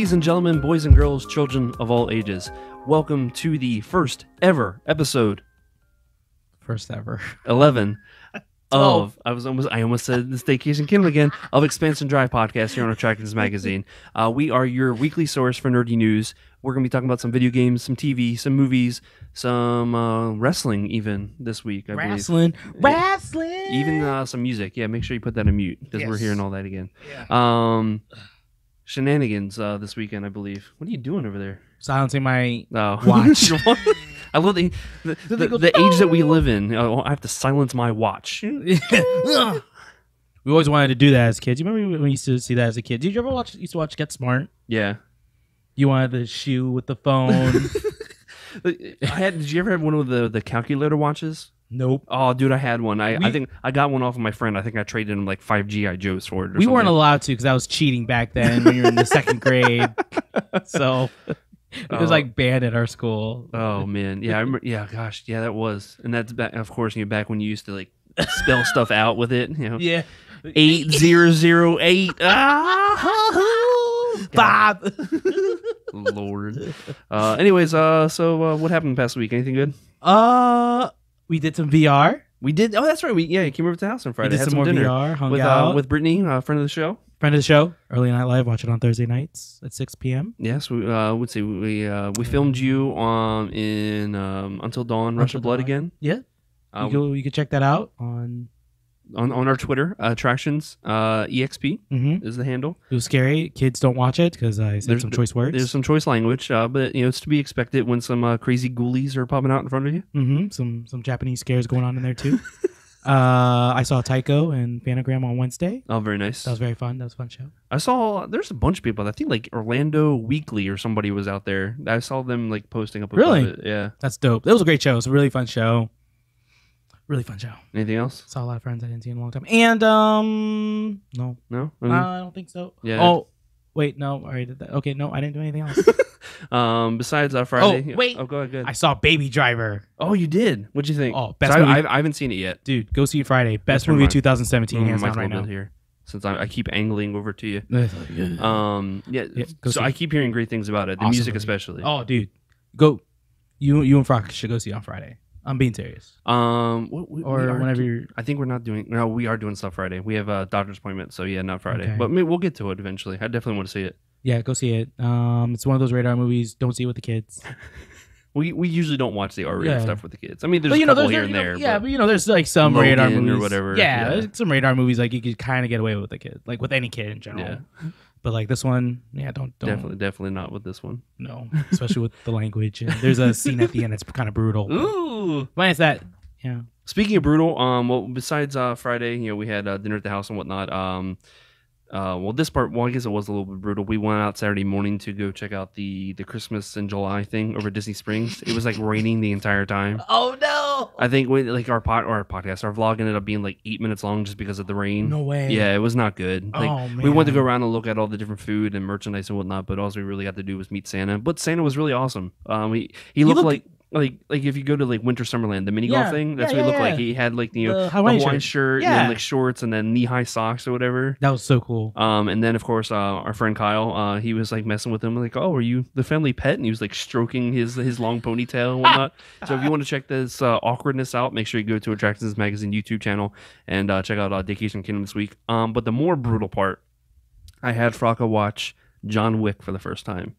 Ladies and gentlemen, boys and girls, children of all ages, welcome to the first ever episode. First ever. 11 of, I almost said the Staycation Kingdom again, of Expansion Drive podcast here on Attractions Magazine. We are your weekly source for nerdy news. We're going to be talking about some video games, some TV, some movies, some wrestling even this week, I believe. Wrestling! Even some music. Yeah, make sure you put that on mute because we're hearing all that again. Yeah. Shenanigans this weekend, I believe. What are you doing over there? Silencing my watch. watch. I love the age that we live in. I have to silence my watch. We always wanted to do that as kids. You remember when we used to see that as a kid? Did you ever used to watch Get Smart? Yeah. You wanted the shoe with the phone. Did you ever have one of the calculator watches? Nope. Oh, dude, I had one. I think I got one off of my friend. I think I traded him like 5 G.I. Joes for it. We weren't allowed to because I was cheating back then when you were in the second grade. So it was like banned at our school. Oh man, yeah, I remember. Yeah, gosh, yeah, that was, and that's back. Of course, back when you used to like spell stuff out with it. Yeah, 8008. Bob. Lord. Anyways, so what happened past week? Anything good? We did some VR. We did. Oh, that's right. We came over to the house on Friday. We did some more dinner VR. Hung out with Brittany, friend of the show. Friend of the show. Early Night Live. Watch it on Thursday nights at 6 p.m. Yes, we would say we filmed you in Until Dawn, Rush of Blood again. Yeah. You could check that out on our Twitter. Attractions EXP is the handle. It was scary. Kids don't watch it because I said some choice words. There's some choice language, but it's to be expected when some crazy ghoulies are popping out in front of you. Some Japanese scares going on in there too. I saw Tycho and Phantogram on Wednesday. Oh, very nice. That was very fun. That was a fun show. I saw there's a bunch of people. I think like Orlando Weekly or somebody was out there. I saw them like posting up. Really? It. Yeah. That's dope. It was a great show. It was a really fun show. Really fun show. Anything else? Saw a lot of friends I didn't see in a long time. And no. No? I don't think so. Yeah. Oh, wait, no. I already did that. Okay, no, I didn't do anything else. Besides Friday. Oh, wait. Oh, go ahead. I saw Baby Driver. Oh, you did? What'd you think? Oh, best movie. I haven't seen it yet. Dude, go see it Friday. Best movie of 2017 hands down right now. Here, since I keep angling over to you. So I keep hearing great things about it. The music especially. Oh, dude. Go. You and Frock should go see it on Friday. I'm being serious. Whenever you're... I think we're not doing... No, we are doing stuff Friday. We have a doctor's appointment, so yeah, not Friday. Okay. But maybe we'll get to it eventually. I definitely want to see it. Yeah, go see it. It's one of those radar movies. Don't see it with the kids. We usually don't watch the R-rated stuff with the kids. I mean, there's a couple here and there. Yeah, but there's like some Logan radar movies or whatever. Yeah, there's some radar movies like you could kind of get away with the kid, like with any kid in general. Yeah. But like this one, don't. Definitely not with this one. No, especially with the language. And there's a scene at the end that's kind of brutal. Ooh, minus that. Yeah. Speaking of brutal, well, besides Friday, we had dinner at the house and whatnot. This part, I guess it was a little bit brutal. We went out Saturday morning to go check out the Christmas in July thing over at Disney Springs. It was like raining the entire time. Oh no! I think our podcast, our vlog ended up being like 8 minutes long just because of the rain. No way. Yeah, it was not good. Like, oh man. We wanted to go around and look at all the different food and merchandise and whatnot, but all we really got to do was meet Santa. But Santa was really awesome. He looked like if you go to like Winter Summerland, the mini golf thing, that's what he looked like. He had like the Hawaiian shirt and then like shorts and then knee-high socks or whatever. That was so cool. And then of course our friend Kyle, he was like messing with him like, oh, are you the family pet? And he was like stroking his long ponytail and whatnot. So if you want to check this awkwardness out, make sure you go to Attractions Magazine YouTube channel and check out Staycation Kingdom this week. But the more brutal part, I had Frocka watch John Wick for the first time.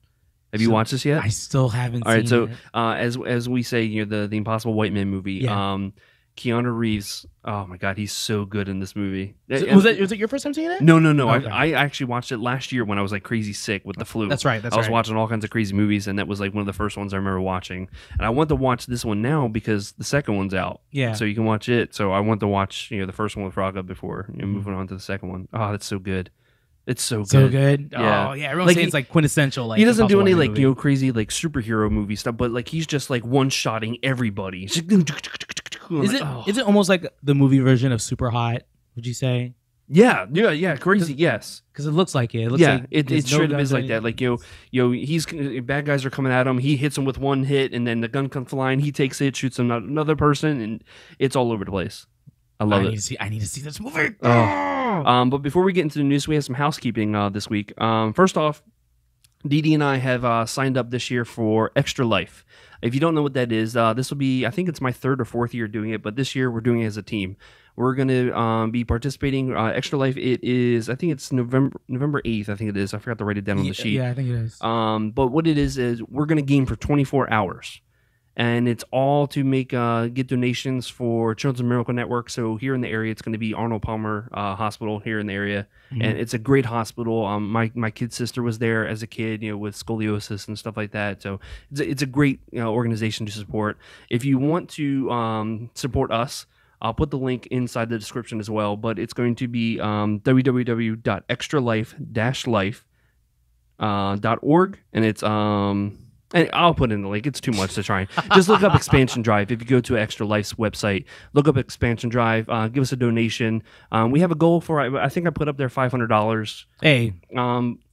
Have you watched this yet? I still haven't seen it. All right, so as we say, the Impossible White Man movie, Keanu Reeves, oh my God, he's so good in this movie. Was it your first time seeing it? No. Okay. I actually watched it last year when I was like crazy sick with the flu. That's right. I was watching all kinds of crazy movies, and that was like one of the first ones I remember watching. And I want to watch this one now because the second one's out. Yeah. So you can watch it. So I want to watch the first one with Frogga before moving on to the second one. Oh, that's so good. It's so good. So good. Yeah. Oh yeah. Everyone's saying it's like quintessential. Like he doesn't do any like movie. crazy like superhero movie stuff, but like he's just like one-shotting everybody. Is it almost like the movie version of Super Hot? Would you say? Yeah, crazy. Yes, because it looks like it. It looks like it straight up is like that. Like he's bad guys are coming at him. He hits him with one hit, and then the gun comes flying. He takes it, shoots another person, and it's all over the place. I love it. I need to see this movie. But before we get into the news, we have some housekeeping this week. First off, Dee Dee and I have signed up this year for Extra Life. If you don't know what that is, this will be, I think it's my 3rd or 4th year doing it, but this year we're doing it as a team. We're going to be participating. Extra Life, it is, I think it's November 8th, I think it is. I forgot to write it down on the sheet. Yeah, I think it is. But what it is we're going to game for 24 hours. And it's all to make get donations for Children's Miracle Network. So here in the area, it's going to be Arnold Palmer Hospital here in the area, and it's a great hospital. My kid's sister was there as a kid, with scoliosis and stuff like that. So it's a great organization to support. If you want to support us, I'll put the link inside the description as well. But it's going to be www.extralife-life.org, and it's and I'll put in the link. It's too much to try. Just look up Expansion Drive. If you go to Extra Life's website, look up Expansion Drive. Give us a donation. We have a goal for, I think I put up there $500. Hey,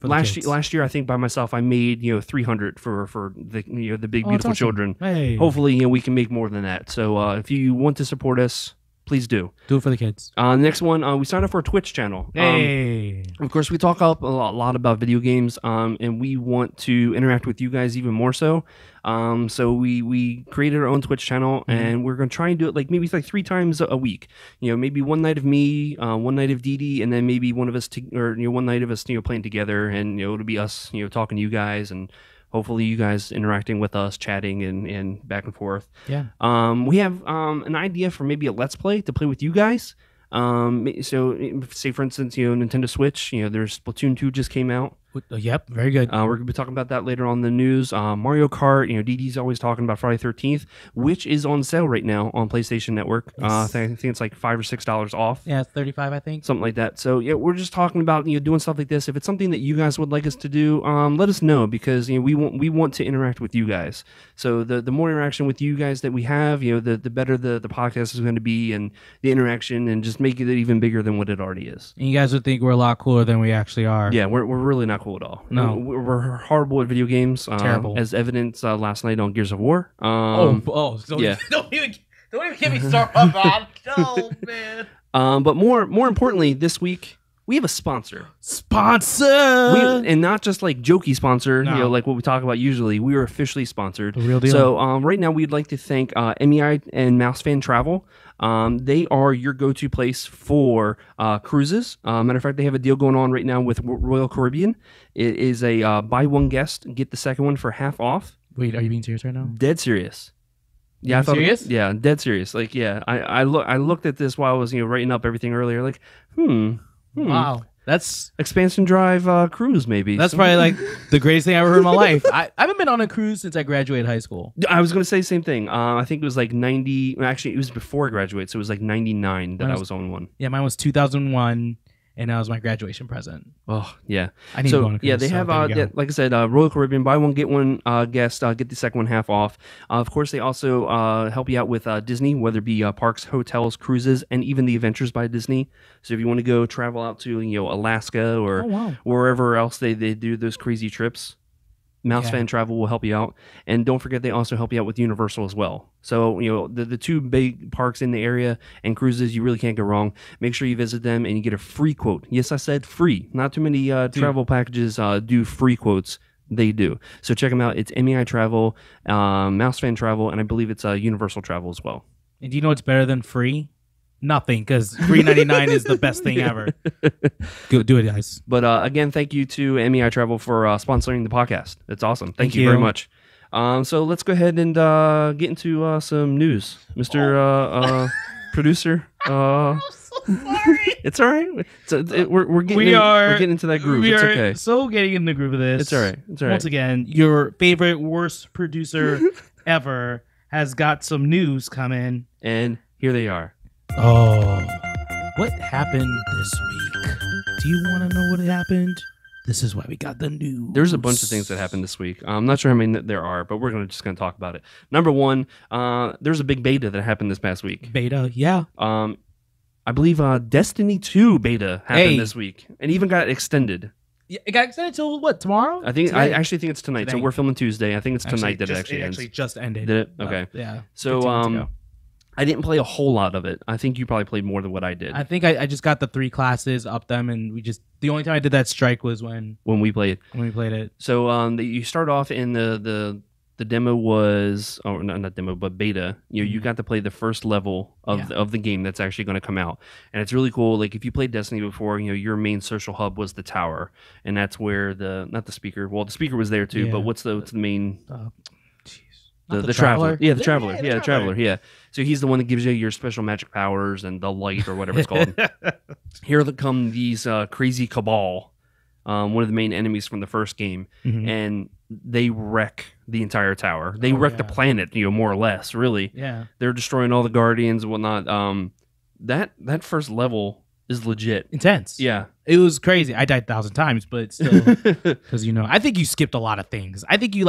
last year I think by myself I made $300 for the the big beautiful awesome. children. Hey. Hopefully we can make more than that. So if you want to support us, please do. Do it for the kids. Next one, we signed up for a Twitch channel. Hey. Of course, we talk up a lot about video games, and we want to interact with you guys even more so. So we created our own Twitch channel, and we're going to try and do it maybe 3 times a week. Maybe one night of me, one night of Dee Dee, and then maybe one of us, one night of us, playing together, and it'll be us, talking to you guys, and hopefully you guys interacting with us, chatting and back and forth. Yeah. We have an idea for maybe a Let's Play to play with you guys. So say for instance, Nintendo Switch, there's Splatoon 2 just came out. Yep, very good. We're going to be talking about that later on in the news. Mario Kart, Dee Dee's always talking about Friday 13th, which is on sale right now on PlayStation Network. Yes. I think it's $5 or $6 off. Yeah, it's 35, I think. Something like that. So yeah, we're just talking about doing stuff like this. If it's something that you guys would like us to do, let us know, because we want to interact with you guys. So the more interaction with you guys that we have, the better the podcast is going to be, and the interaction, and just make it even bigger than what it already is. And you guys would think we're a lot cooler than we actually are. Yeah, we're really not cool at all. No. We're horrible at video games. Terrible. As evidenced last night on Gears of War. So yeah. Don't even get me started on that. No, man. But more importantly, this week we have a sponsor. And not just jokey sponsor, No. like what we talk about usually. We are officially sponsored. The real deal. So right now we'd like to thank MEI and Mousefan Travel. They are your go-to place for cruises. Matter of fact, they have a deal going on right now with Royal Caribbean. It is a buy one guest, get the second one for half off. Wait, are you being serious right now? Dead serious. Yeah, I thought. Serious? Yeah, dead serious. I looked at this while I was writing up everything earlier. Wow, that's Expansion Drive cruise maybe. That's probably the greatest thing I ever heard in my life. I haven't been on a cruise since I graduated high school. I was going to say the same thing. I think it was 90. Actually, it was before I graduated, so it was 99 that I was on one. Yeah, mine was 2001, and that was my graduation present. Oh yeah, I need to go on a cruise. Yeah, they have like I said, Royal Caribbean, buy one get one guest, get the second one half off. Of course, they also help you out with Disney, whether it be parks, hotels, cruises, and even the Adventures by Disney. So if you want to go travel out to Alaska or wherever else they do those crazy trips, Mousefan Travel will help you out. And don't forget, they also help you out with Universal as well. So, the 2 big parks in the area and cruises, you really can't go wrong. Make sure you visit them and you get a free quote. Yes, I said free. Not too many travel packages do free quotes. They do. So check them out. It's MEI Travel, Mousefan Travel, and I believe it's Universal Travel as well. And do you know what's better than free? Nothing, because $3.99 is the best thing ever. Go do it, guys. But again, thank you to MEI Travel for sponsoring the podcast. It's awesome. Thank you very much. So let's go ahead and get into some news, Mr. Producer. I'm so sorry. It's all right. We're getting into that groove. It's okay. So getting in the groove of this. It's all right. It's all right. Once again, your favorite worst producer ever has got some news coming, and here they are. Oh, what happened this week? Do you want to know what happened? This is why we got the news. There's a bunch of things that happened this week. I'm not sure how many there are, but we're just going to talk about it. Number one, there's a big beta that happened this past week. Beta, yeah. I believe Destiny 2 beta happened this week, and even got extended. Yeah, it got extended till what, tomorrow? I actually think it's tonight. So we're filming Tuesday. I think it's tonight that it actually ends. It actually just ended. Did it? Okay. Yeah. So I didn't play a whole lot of it. I think you probably played more than what I did I think I just got the 3 classes, up them, and the only time I did that strike was when when we played. we played it. So you start off in the demo was, oh, not demo, but beta. You got to play the first level of the game that's actually going to come out, and it's really cool. Like if you played Destiny before, your main social hub was the tower, and that's where the speaker. Well, the speaker was there too, but what's the main? The traveler. Yeah, the traveler. Yeah, the traveler. Yeah. So he's the one that gives you your special magic powers and the light or whatever it's called. Here come these crazy cabal, one of the main enemies from the first game, and they wreck the entire tower. They wreck the planet, more or less, really. Yeah. They're destroying all the guardians and whatnot. That first level is legit. Intense. Yeah. It was crazy. I died 1,000 times, but still, because, I think you skipped a lot of things. I think you,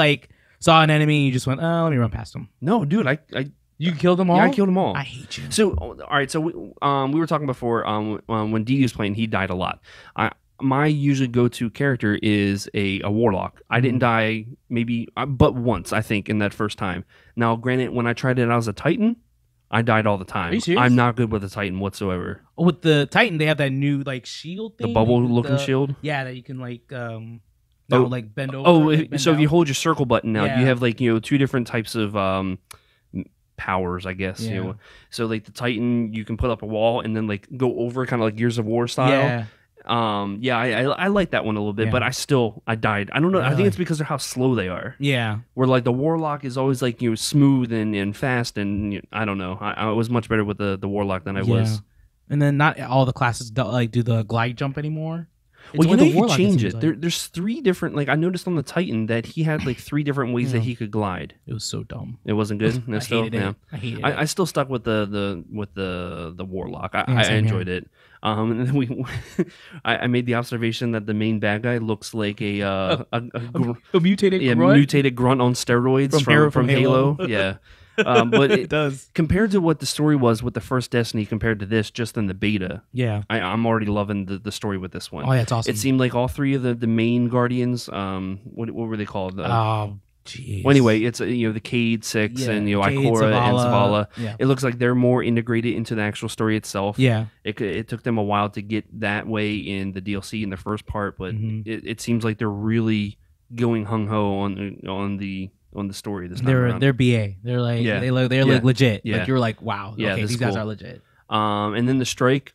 saw an enemy and you just went, oh, let me run past him. No, dude, You killed them all? Yeah, I killed them all. I hate you. So, all right. So, we were talking before. When Dee was playing, he died a lot. My usually go-to character is a warlock. I didn't die maybe but once, I think, in that first time. Now, granted, when I tried it out as a Titan, I died all the time. Are you serious? I'm not good with a Titan whatsoever. With the Titan, they have that new shield thing. The bubble-looking shield. Yeah, that you can bend over. Oh, bend so down. if you hold your circle button now, Yeah. you have 2 different types of powers, I guess. Yeah. So the Titan, you can put up a wall and then go over, kind of like Gears of War style. Yeah. I like that one a little bit, but I died. I don't know. I think it's because of how slow they are. Yeah. Where the warlock is always smooth and fast, and I don't know. I was much better with the warlock than I was. And then not all the classes do the glide jump anymore. Well, you can change it. There's 3 different. I noticed on the Titan that he had 3 different ways that he could glide. It was so dumb. It wasn't good. No, I hated it. I hated it. I still stuck with the warlock. I enjoyed it. And then I made the observation that the main bad guy looks like a mutated grunt? mutated grunt on steroids from Halo. Yeah. But it does. Compared to what the story was with the first Destiny compared to this, just in the beta, I'm already loving the story with this one. Oh, yeah, it's awesome. It seemed like all 3 of the main Guardians, what were they called? Oh, jeez. Well, anyway, it's the Cade 6 and Ikora and Zavala. Yeah. It looks like they're more integrated into the actual story itself. Yeah. It took them a while to get that way in the DLC in the first part, but it seems like they're really going hung ho on the story this time around. They're BA. They're legit. Yeah. You're like, wow. Yeah, okay, these guys are legit. And then the strike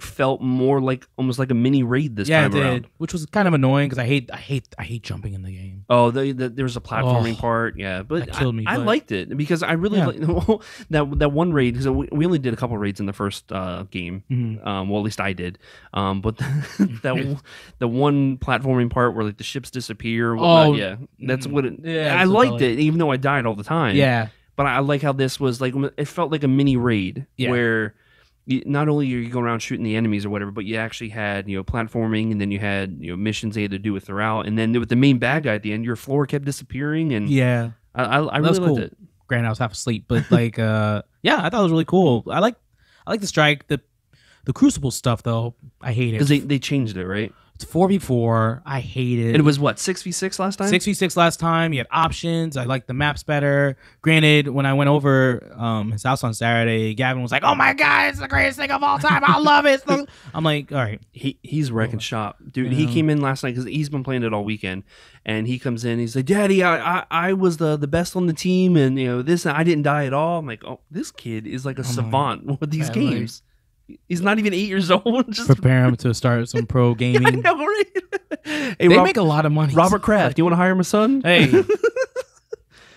felt more almost like a mini raid this time around, which was kind of annoying because I hate jumping in the game. Oh, there was a platforming part, but that killed me. I liked it because I really liked that one raid because we only did a couple raids in the first game. Well, at least I did. But the one platforming part where the ships disappear. That's what it. Yeah, I liked it, even though I died all the time. Yeah. But I like how this was it felt like a mini raid where not only are you going around shooting the enemies or whatever, but you actually had platforming, and then you had missions they had to do it throughout, and then with the main bad guy at the end, your floor kept disappearing, and I really liked it. Granted, I was half asleep, but I thought it was really cool. I like the strike, the Crucible stuff though. I hate it because they changed it, right? It's 4v4. I hate it. And it was what, 6v6 last time? 6v6 last time. You had options. I like the maps better. Granted, when I went over his house on Saturday, Gavin was like, "Oh my god, it's the greatest thing of all time. I love it." I'm like, all right. He's wrecking shop, dude. He came in last night because he's been playing it all weekend, and he comes in. He's like, "Daddy, I was the best on the team, and this I didn't die at all." I'm like, "Oh, this kid is like a savant with these games." He's not even 8 years old. Just prepare him to start some pro gaming. I know, right? Hey, they make a lot of money. Robert Kraft, you want to hire my son? Hey,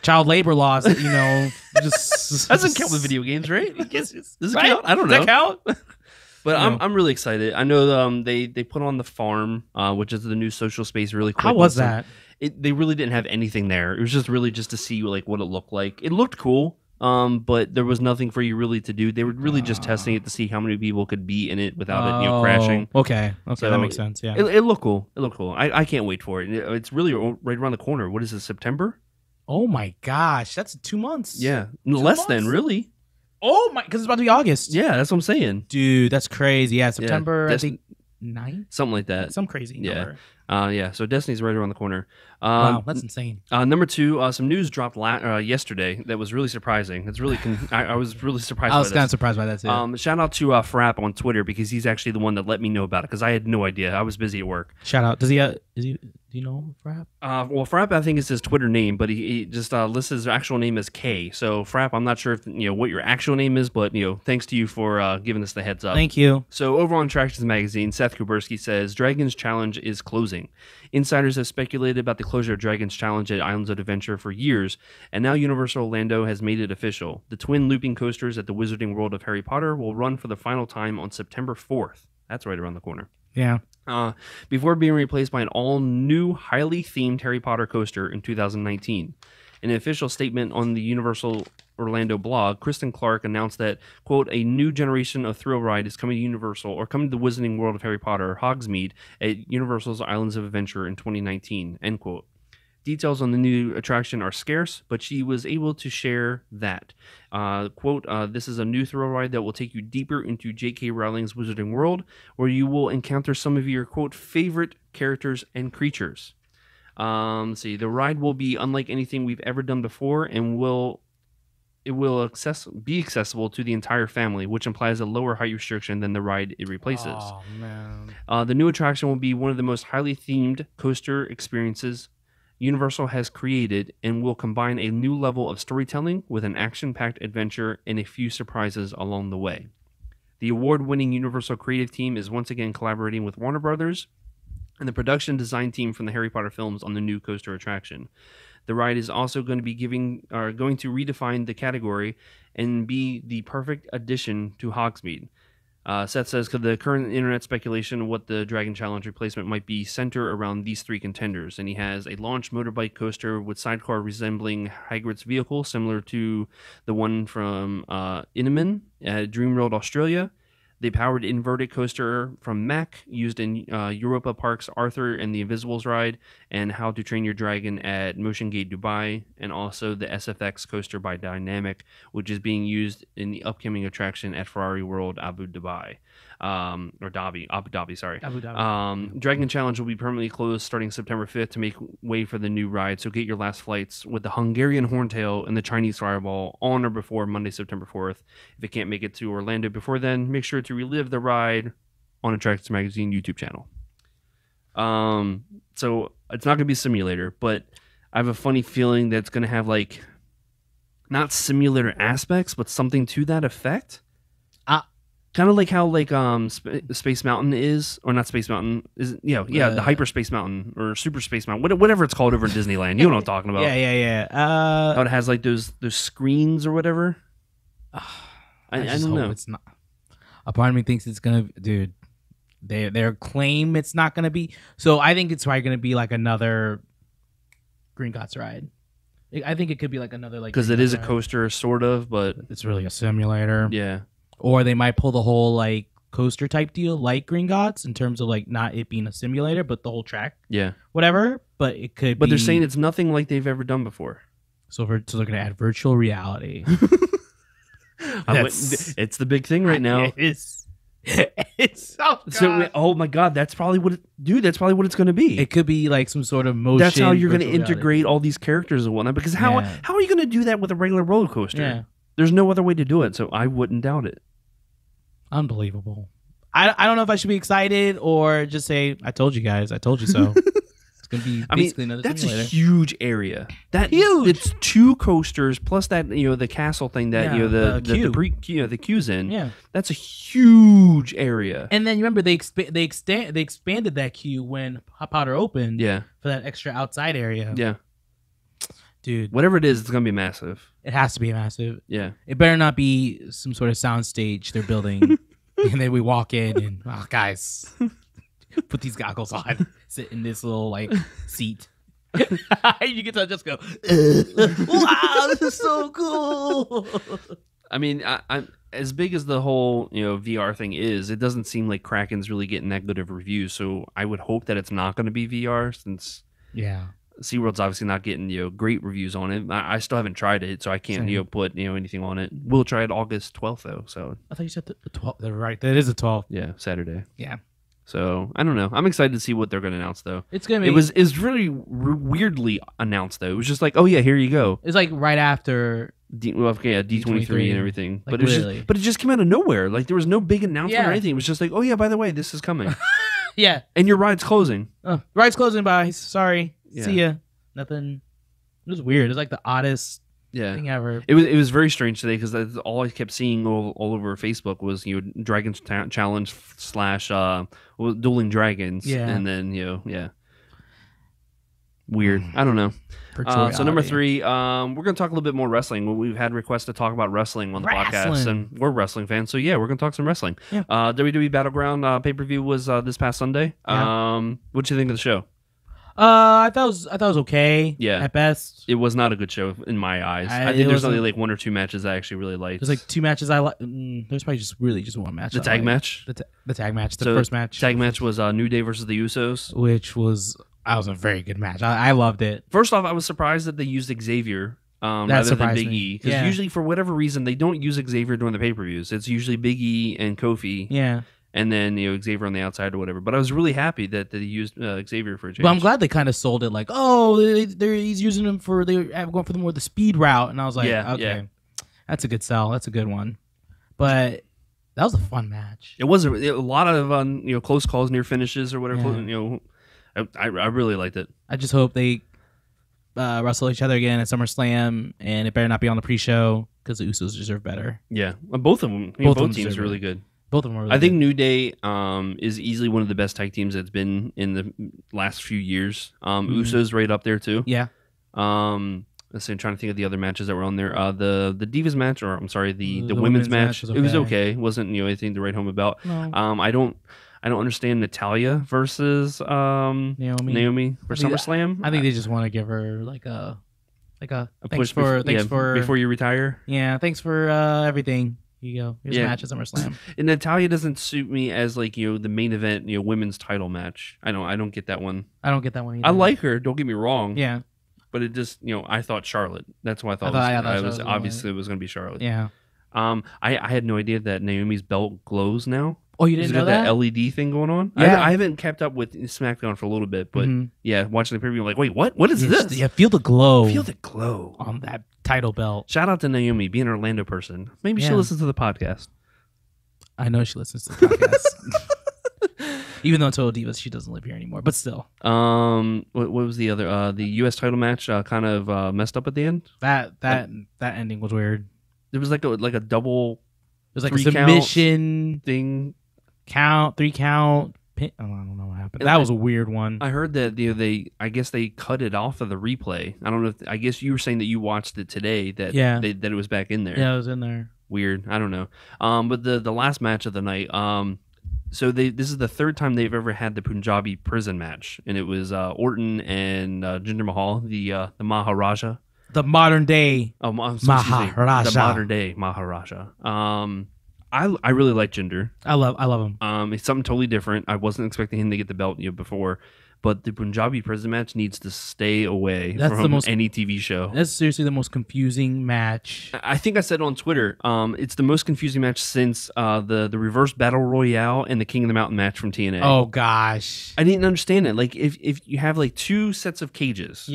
child labor laws. Just doesn't count with video games, right? Does it right? count? I don't know. Does that count? But I'm really excited. I know they put on the farm, which is the new social space, really quick. How was that? They really didn't have anything there. It was just really just to see what it looked like. It looked cool. But there was nothing for you really to do. They were really just testing it to see how many people could be in it without it, crashing. Okay, so that makes sense. Yeah, it looked cool. It looked cool. I can't wait for it. It's really right around the corner. What is it? September? Oh my gosh, that's 2 months. Yeah, less than really. Oh my, because it's about to be August. Yeah, that's what I'm saying, dude. That's crazy. Yeah, September. Yeah, I think 9th? something like that. Some crazy number. Yeah. So Destiny's right around the corner. Wow, that's insane. Number 2, some news dropped yesterday that was really surprising. It's really I was really surprised. I was by kind this. of surprised by that too. Shout out to Frapp on Twitter because he's actually the one that let me know about it because I had no idea. I was busy at work. Shout out. Does he? Do you know Frapp? Well, Frapp I think is his Twitter name, but he just lists his actual name as K. So Frapp, I'm not sure if what your actual name is, but thanks to you for giving us the heads up. Thank you. So over on Attractions Magazine, Seth Kuberski says Dragon's Challenge is closing. Insiders have speculated about the closure of Dragon's Challenge at Islands of Adventure for years, and now Universal Orlando has made it official. The twin looping coasters at the Wizarding World of Harry Potter will run for the final time on September 4th. That's right around the corner. Yeah. Before being replaced by an all-new, highly themed Harry Potter coaster in 2019. In an official statement on the Universal Orlando blog, Kristen Clark announced that, quote, a new generation of thrill ride is coming to Universal, or coming to the Wizarding World of Harry Potter, Hogsmeade, at Universal's Islands of Adventure in 2019, end quote. Details on the new attraction are scarce, but she was able to share that. Quote, this is a new thrill ride that will take you deeper into J.K. Rowling's Wizarding World, where you will encounter some of your, quote, favorite characters and creatures. Let's see, the ride will be unlike anything we've ever done before and will be accessible to the entire family, which implies a lower height restriction than the ride it replaces. Oh, man. The new attraction will be one of the most highly themed coaster experiences Universal has created and will combine a new level of storytelling with an action-packed adventure and a few surprises along the way. The award-winning Universal creative team is once again collaborating with Warner Brothers and the production design team from the Harry Potter films on the new coaster attraction. The ride is also going to be going to redefine the category and be the perfect addition to Hogsmeade. Seth says the current internet speculation of what the Dragon Challenge replacement might be center around these 3 contenders, and he has a launch motorbike coaster with sidecar resembling Hagrid's vehicle, similar to the one from Intamin at Dreamworld Australia. The powered inverted coaster from Mack, used in Europa Park's Arthur and the Invisibles ride, and How to Train Your Dragon at Motion Gate Dubai, and also the SFX coaster by Dynamic, which is being used in the upcoming attraction at Ferrari World Abu Dhabi. Abu Dhabi, sorry. Abu Dhabi. Dragon Challenge will be permanently closed starting September 5th to make way for the new ride, so get your last flights with the Hungarian Horntail and the Chinese Fireball on or before Monday, September 4th. If it can't make it to Orlando before then, make sure to relive the ride on Attractions Magazine YouTube channel. So it's not going to be a simulator, but I have a funny feeling that it's going to have not simulator aspects, but something to that effect. Kind of like how Space Mountain is, or not Space Mountain is, the Hyperspace Mountain or Super Space Mountain, whatever it's called over in Disneyland. You know what I'm talking about? Yeah. How it has those screens or whatever. I don't know. It's not. A part of me thinks it's gonna, dude. Their claim it's not gonna be. So I think it's probably gonna be like another Gringotts ride. I think it could be like another because it is a coaster, sort of, but it's really a simulator. Yeah. Or they might pull the whole coaster type deal like Gringotts in terms of not it being a simulator, but the whole track. Yeah. Whatever. But it could. But they're saying it's nothing like they've ever done before. So they're gonna add virtual reality. It's the big thing right now. It is. It's oh my god, that's probably what it's going to be. It could be like some sort of motion. That's how you're going to integrate all these characters and whatnot. Because how are you going to do that with a regular roller coaster? Yeah. There's no other way to do it, so I wouldn't doubt it. Unbelievable. I don't know if I should be excited or just say, I told you guys, I told you so. It's going to be basically another simulator. That's a huge area. Huge. It's 2 coasters plus that the castle thing that the queue's in. Yeah. That's a huge area. And then you remember they expanded that queue when Potter opened. Yeah. For that extra outside area. Yeah. Dude, whatever it is, it's gonna be massive. It has to be massive. Yeah. It better not be some sort of sound stage they're building, and then we walk in and guys, put these goggles on, sit in this little seat. You get to just go, wow, this is so cool. I mean, I'm as big as the whole VR thing is. It doesn't seem like Kraken's really getting that good of reviews. So I would hope that it's not going to be VR since SeaWorld's obviously not getting great reviews on it. I still haven't tried it, so I can't put anything on it. We'll try it August 12th though. So I thought you said the 12th. Right, that is the 12th. Yeah, Saturday. Yeah. So I don't know. I'm excited to see what they're going to announce though. It's gonna be. It was really weirdly announced though. It was just like, oh yeah, here you go. It's like right after. D23 and everything, like, but it just came out of nowhere. Like there was no big announcement or anything. It was just like, oh yeah, by the way, this is coming. Yeah, and your ride's closing. Ride's closing. Bye. Sorry. Yeah. See ya. Nothing. It was weird. It was like the oddest thing ever. It was very strange today because that's all I kept seeing all over Facebook was Dragon's Challenge / Dueling Dragons. Yeah, and then weird. I don't know. So number 3, we're going to talk a little bit more wrestling. We've had requests to talk about wrestling on the podcast, and we're wrestling fans, so yeah, we're going to talk some wrestling. Yeah. WWE Battleground pay-per-view was this past Sunday. Yeah. What do you think of the show? I thought it was okay. Yeah, at best. It was not a good show in my eyes. I think there's only like 1 or 2 matches I actually really liked. There's like 2 matches I like. There's probably just one match. The tag match. The tag match. The first match. Tag match was New Day versus the Usos, which was a very good match. I loved it. First off, I was surprised that they used Xavier rather than Big E, because usually for whatever reason they don't use Xavier during the pay-per-views. It's usually Big E and Kofi. Yeah. And then Xavier on the outside or whatever. But I was really happy that they used Xavier for a change. But I'm glad they kind of sold it like, oh, he's using him they're going for the speed route, and I was like, okay, that's a good sell. That's a good one. But that was a fun match. It was a lot of close calls, near finishes or whatever. Yeah. I really liked it. I just hope they wrestle each other again at SummerSlam, and it better not be on the pre-show because the Usos deserve better. Yeah, both of them. Both teams are really good. Both of them are really I think New Day is easily one of the best tag teams that's been in the last few years. Usos right up there too. Yeah. Let's see, I'm trying to think of the other matches that were on there. The Divas match, or I'm sorry, the women's match. Was okay. It was okay. It wasn't anything to write home about. No. I don't understand Natalia versus Naomi for SummerSlam. I think they just want to give her like a push for before you retire. Yeah, thanks for everything. Here you go. Here's a match at SummerSlam. And Natalia doesn't suit me as the main event women's title match. I don't get that one. I don't get that one either. I like her. Don't get me wrong. Yeah. But it just I thought Charlotte. That's why I thought it was obviously it was going to be Charlotte. Yeah. I had no idea that Naomi's belt glows now. Oh, you didn't know that LED thing going on? Yeah. I haven't kept up with SmackDown for a little bit, but yeah, watching the preview, I'm like, wait, what? What is this? Yeah, feel the glow. Feel the glow on that title belt. Shout out to Naomi, being an Orlando person. Maybe she listens to the podcast. I know she listens to the podcast. Even though Total Divas, she doesn't live here anymore, but still. What was the other? The U.S. title match kind of messed up at the end. That ending was weird. It was like a double. It was like a submission thing. 3 count. I don't know what happened. That was a weird one. I heard that I guess they cut it off of the replay. I don't know. I guess you were saying that you watched it today. That that it was back in there. Yeah, it was in there. Weird. I don't know. But the last match of the night. So this is the 3rd time they've ever had the Punjabi prison match, and it was Orton and Jinder Mahal, the Maharaja, the modern day Maharaja, the modern day Maharaja. I really like Jinder. I love him. It's something totally different. I wasn't expecting him to get the belt before, but the Punjabi prison match needs to stay away from any TV show. That's seriously the most confusing match. I think I said on Twitter, it's the most confusing match since the reverse battle royale and the King of the Mountain match from TNA. Oh gosh, I didn't understand it. Like if you have like 2 sets of cages,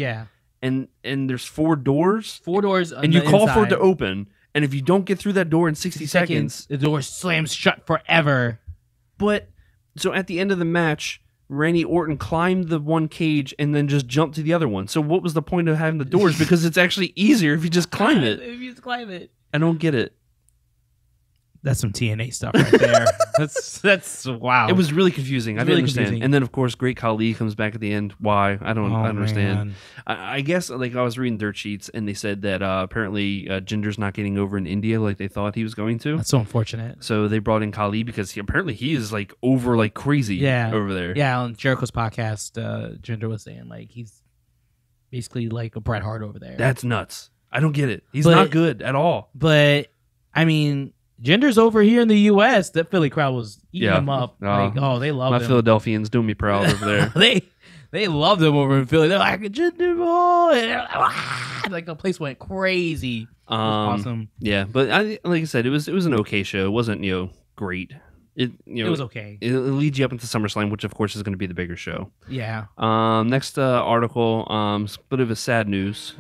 and there's 4 doors, and you call for it to open. And if you don't get through that door in 60 seconds, the door slams shut forever. But so at the end of the match, Randy Orton climbed the one cage and then just jumped to the other one. So what was the point of having the doors? Because it's actually easier if you just climb it. I don't get it. That's some TNA stuff right there. that's wow. It was really confusing. I didn't understand. Confusing. And then of course, Great Khali comes back at the end. Why? I don't understand. I guess I was reading dirt sheets and they said that apparently Jinder's not getting over in India like they thought he was going to. That's so unfortunate. So they brought in Khali because he is like over like crazy over there. Yeah, on Jericho's podcast, Jinder was saying like he's basically like a Bret Hart over there. That's nuts. I don't get it. He's not good at all. But I mean, Jinder's over here in the U.S. That Philly crowd was eating him up. They love him. My Philadelphians doing me proud over there. They loved him over in Philly. They're like, Jinder boy. Like the place went crazy. It was awesome. Yeah, but like I said, it was an okay show. It wasn't great. It was okay. It leads you up into SummerSlam, which of course is going to be the bigger show. Yeah. Next article, bit of a sad news.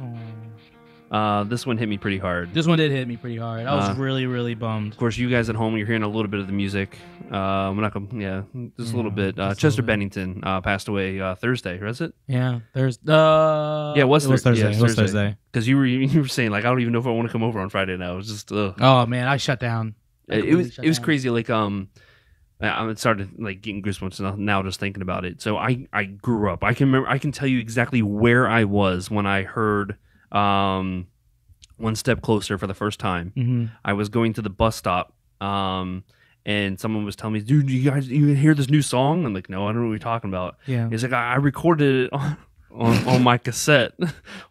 This one hit me pretty hard. This one did hit me pretty hard. I was really, really bummed. Of course, you guys at home, you're hearing a little bit of the music. We're not gonna, just a little bit. Chester Bennington passed away Thursday, was it? Yeah, Thursday. Yeah, it was Thursday. Yeah, it was Thursday. Because you were saying like, I don't even know if I want to come over on Friday now. It was just oh man, I shut down. It was crazy. Like I started like getting goosebumps now just thinking about it. So I grew up. I can tell you exactly where I was when I heard One Step Closer for the first time. Mm-hmm. I was going to the bus stop, and someone was telling me, "Dude, you hear this new song?" I'm like, "No, I don't know what you're talking about." Yeah, he's like, "I recorded it on my cassette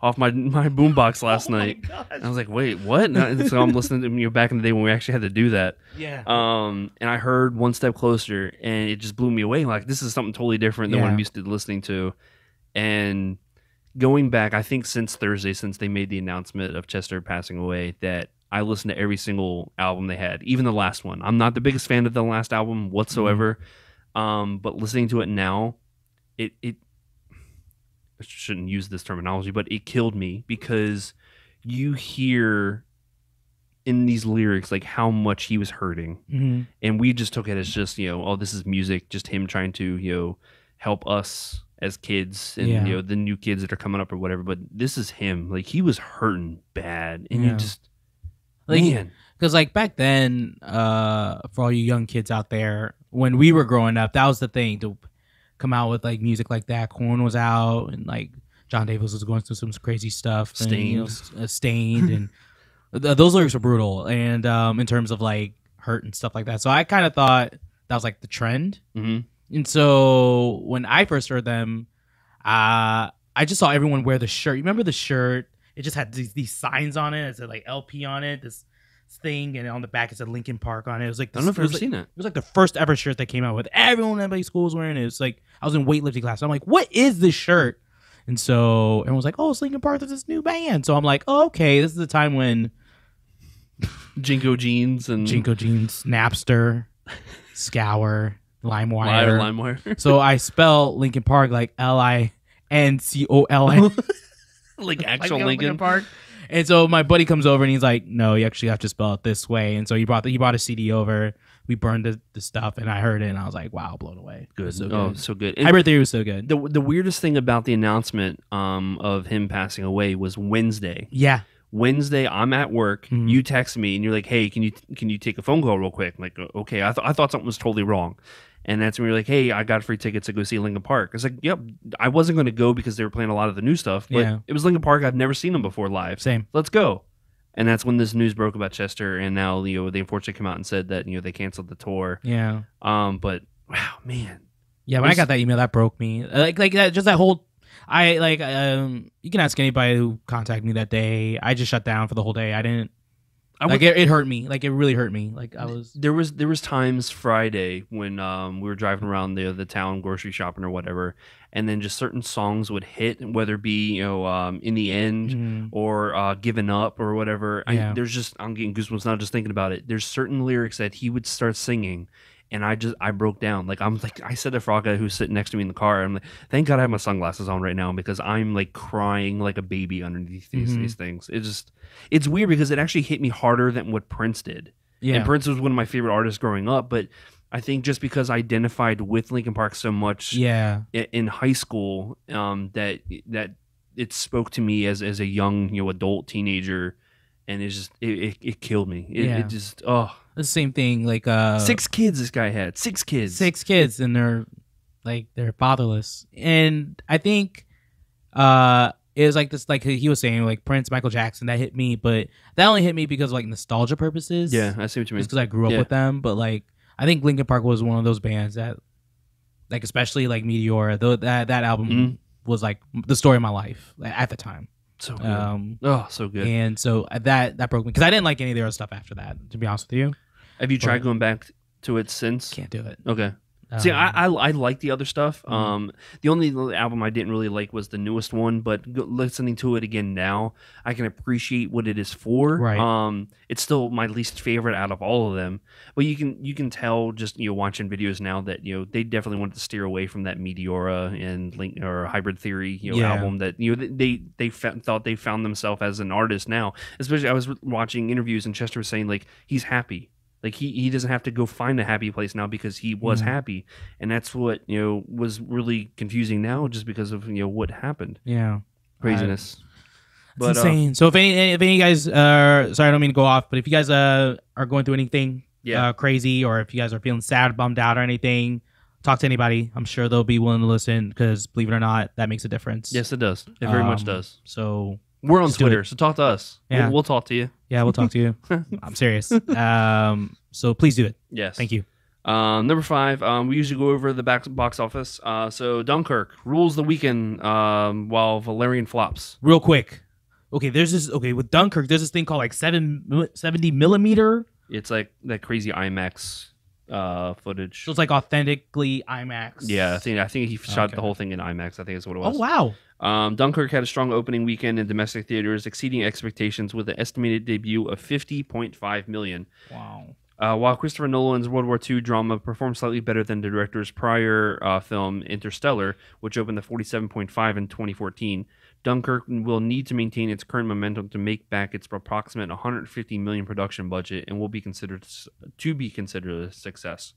off my boombox last night." And I was like, "Wait, what?" And so I'm listening to back in the day when we actually had to do that. Yeah. And I heard One Step Closer, and it just blew me away. Like, this is something totally different than what I'm used to listening to, and going back, I think since Thursday, since they made the announcement of Chester passing away, that I listened to every single album they had, even the last one. I'm not the biggest fan of the last album whatsoever, but listening to it now, it I shouldn't use this terminology, but it killed me because you hear in these lyrics like how much he was hurting, and we just took it as just oh, this is music, just him trying to help us as kids and the new kids that are coming up or whatever, but this is him. Like, he was hurting bad, and you just like, man, because like back then, for all you young kids out there, when we were growing up, that was the thing to come out with like music like that. Korn was out, and like John Davis was going through some crazy stuff. Stained, Stained, and those lyrics were brutal, and in terms of like hurt and stuff like that. So I kind of thought that was like the trend. And so when I first heard them, I just saw everyone wear the shirt. You remember the shirt? It just had these signs on it. It said like LP on it, this thing, and on the back it said Linkin Park on it. It was like I don't know if I've ever seen it. It was like the first ever shirt that came out with everyone in my school was wearing it. It was like I was in weightlifting class. So I'm like, what is this shirt? And so everyone was like, oh, it's Linkin Park. There's this new band. So I'm like, oh, okay, this is the time when Jinko Jeans, Napster, Scour, LimeWire. LimeWire. So I spell Linkin Park like LINCOLN. Like actual Linkin Park. And so my buddy comes over and he's like, no, you actually have to spell it this way. And so he brought a CD over. We burned the stuff, and I heard it, and I was like, wow, blown away. Good. So oh, good. so good. Hybrid Theory was so good. The weirdest thing about the announcement of him passing away was Wednesday. Yeah. Wednesday, I'm at work. You text me, and you're like, hey, can you take a phone call real quick? I'm like, okay. I thought something was totally wrong. And that's when you're like, hey, I got free tickets to go see Linkin Park. I was like, yep. I wasn't going to go because they were playing a lot of the new stuff, but it was Linkin Park. I've never seen them before live. Same. Let's go. And that's when this news broke about Chester, and now they unfortunately come out and said that they canceled the tour. Yeah. But wow, man. Yeah, when I got that email, that broke me. Like that, just that whole. You can ask anybody who contacted me that day. I just shut down for the whole day. I didn't. It hurt me. Like, it really hurt me. Like, I was. There was times Friday when we were driving around the town grocery shopping or whatever, and then just certain songs would hit, whether it be In the End or Giving Up or whatever. Yeah. I'm getting goosebumps now just thinking about it. There's certain lyrics that he would start singing, and I broke down. Like, I said to Frogga, who's sitting next to me in the car, I'm like, thank God I have my sunglasses on right now, because I'm like crying like a baby underneath these things. It's weird because it actually hit me harder than what Prince did. Yeah. And Prince was one of my favorite artists growing up, but I think just because I identified with Linkin Park so much in high school, that it spoke to me as a young adult teenager, and it killed me. It just the same thing. Like 6 kids this guy had. 6 kids. 6 kids, and they're fatherless. And I think it was like this, like he was saying, like Prince, Michael Jackson, that hit me, but that only hit me because of like nostalgia purposes. Yeah, I see what you mean. Just because I grew up with them. But like, I think Linkin Park was one of those bands that, like, especially like Meteora, that album was like the story of my life at the time. So good. So good. And so that broke me, because I didn't like any of their other stuff after that, to be honest with you. Have you tried going back to it since? Can't do it. Okay. See, I like the other stuff. Mhm. The only album I didn't really like was the newest one, but listening to it again now, I can appreciate what it is for. Right. It's still my least favorite out of all of them, but you can tell just watching videos now that they definitely wanted to steer away from that Meteora and Link or Hybrid Theory Yeah. album that thought they found themselves as an artist now. Especially I was watching interviews and Chester was saying like he's happy. Like he doesn't have to go find a happy place now because he was happy, and that's what was really confusing now, just because of what happened. Yeah, Craziness. It's But insane. So if any of you guys, sorry, I don't mean to go off, but if you guys are going through anything crazy, or if you guys are feeling sad, bummed out, or anything, talk to anybody. I'm sure they'll be willing to listen because, believe it or not, that makes a difference. yes, it does. It very much does. So We're on just do Twitter, it. so talk to us. Yeah. We'll talk to you. Yeah, we'll talk to you. I'm serious. So please do it. Yes. Thank you. Number 5, we usually go over the box office. So Dunkirk rules the weekend while Valerian flops. Real quick. Okay, with Dunkirk, there's this thing called like 70 millimeter. It's like that crazy IMAX footage. So it's like authentically IMAX. Yeah, I think he shot the whole thing in IMAX. I think is what it was. Oh wow. Dunkirk had a strong opening weekend in domestic theaters, exceeding expectations with an estimated debut of $50.5 million. Wow. While Christopher Nolan's World War II drama performed slightly better than the director's prior film, Interstellar, which opened at 47.5 in 2014, Dunkirk will need to maintain its current momentum to make back its approximate $150 million production budget and will be considered a success.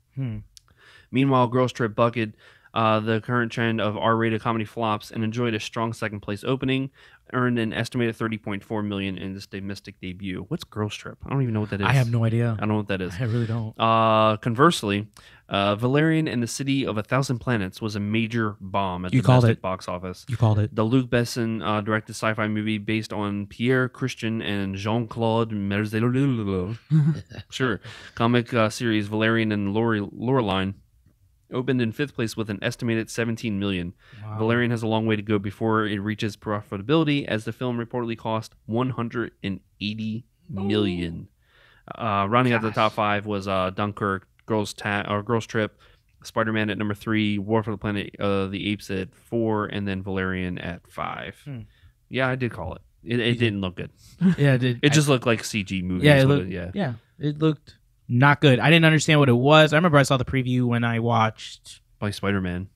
Meanwhile, Girls Trip bucketed the current trend of R-rated comedy flops and enjoyed a strong second place opening, earned an estimated $30.4 million in this domestic debut. What's Girls Trip? I don't even know what that is. I have no idea. I don't know what that is. I really don't. Conversely, Valerian and the City of a Thousand Planets was a major bomb at the domestic box office. You called it. The Luc Besson directed sci-fi movie based on Pierre Christian and Jean-Claude Merzelot comic series Valerian and Laureline opened in 5th place with an estimated $17 million. Wow. Valerian has a long way to go before it reaches profitability, as the film reportedly cost $180 million. Rounding out the top 5 was Dunkirk, Girls Trip, Spider-Man at number 3, War for the Planet of the Apes at 4, and then Valerian at 5. Yeah, I did call it. It didn't look good. Yeah, it did. It just looked like CG movie. Yeah, it looked not good. I didn't understand what it was. I remember I saw the preview when I watched by Spider-Man.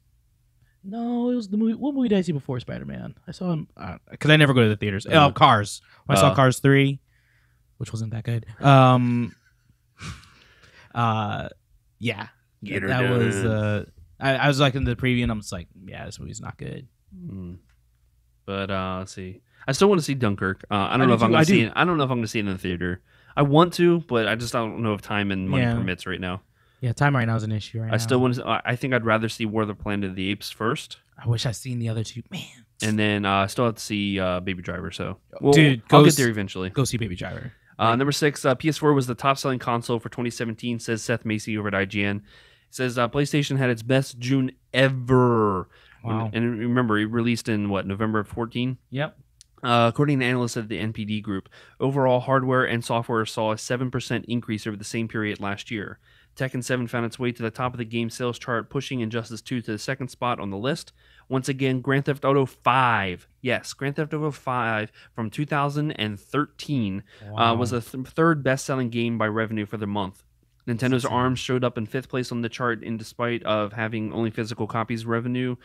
No, it was the movie. What movie did I see before Spider-Man? I saw him because I never go to the theaters. Cars. When I saw Cars 3, which wasn't that good. Yeah, Get her that done. was. I was like in the preview, and I'm just like, yeah, this movie's not good. But let's see. I still want to see Dunkirk. I don't know if I'm going to see it. I don't know if I'm going to see it in the theater. I want to, but I just don't know if time and money permits right now. Yeah, time right now is an issue right now. I still want to. I think I'd rather see War of the Planet of the Apes first. I wish I'd seen the other two. Man. And then I still have to see Baby Driver. So, dude, I'll get there eventually. Go see Baby Driver. Number 6, PS4 was the top-selling console for 2017, says Seth Macy over at IGN. It says PlayStation had its best June ever. Wow. And remember, it released in, November of 14? Yep. According to analysts at the NPD Group, overall hardware and software saw a 7% increase over the same period last year. Tekken 7 found its way to the top of the game sales chart, pushing Injustice 2 to the second spot on the list. Once again, Grand Theft Auto 5, yes, Grand Theft Auto 5 from 2013 was the third best-selling game by revenue for the month. Nintendo ARMS showed up in 5th place on the chart, in despite of having only physical copies revenue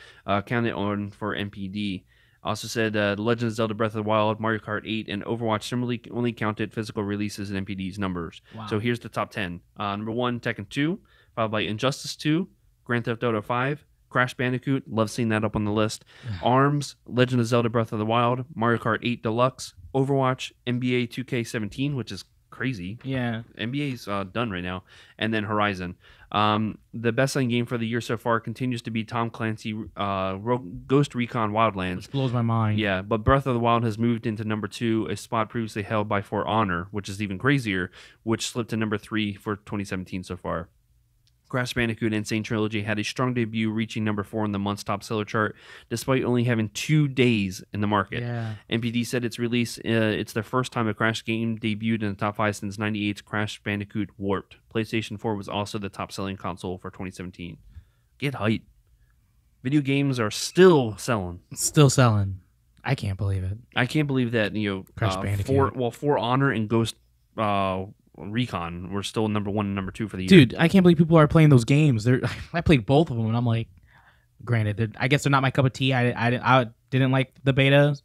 counted on for NPD. Also said The Legend of Zelda Breath of the Wild, Mario Kart 8, and Overwatch similarly only counted physical releases in NPD's numbers. Wow. So here's the top 10. Number 1, Tekken 2, followed by Injustice 2, Grand Theft Auto 5, Crash Bandicoot, love seeing that up on the list, ARMS, Legend of Zelda Breath of the Wild, Mario Kart 8 Deluxe, Overwatch, NBA 2K17, which is crazy. Yeah. NBA's done right now. And then Horizon. The best-selling game for the year so far continues to be Tom Clancy Ghost Recon Wildlands. Which blows my mind. Yeah, but Breath of the Wild has moved into number 2, a spot previously held by For Honor, which is even crazier, which slipped to number 3 for 2017 so far. Crash Bandicoot Insane Trilogy had a strong debut, reaching number 4 on the month's top seller chart, despite only having 2 days in the market. Yeah. NPD said its release, it's the first time a Crash game debuted in the top 5 since 98's Crash Bandicoot Warped. PlayStation 4 was also the top-selling console for 2017. Get hype. Video games are still selling. Still selling. I can't believe it. I can't believe that Crash Bandicoot. For Honor and Ghost Recon were still number 1 and number 2 for the year. Dude, I can't believe people are playing those games. I played both of them, and I'm like, granted, I guess they're not my cup of tea. I didn't like the betas.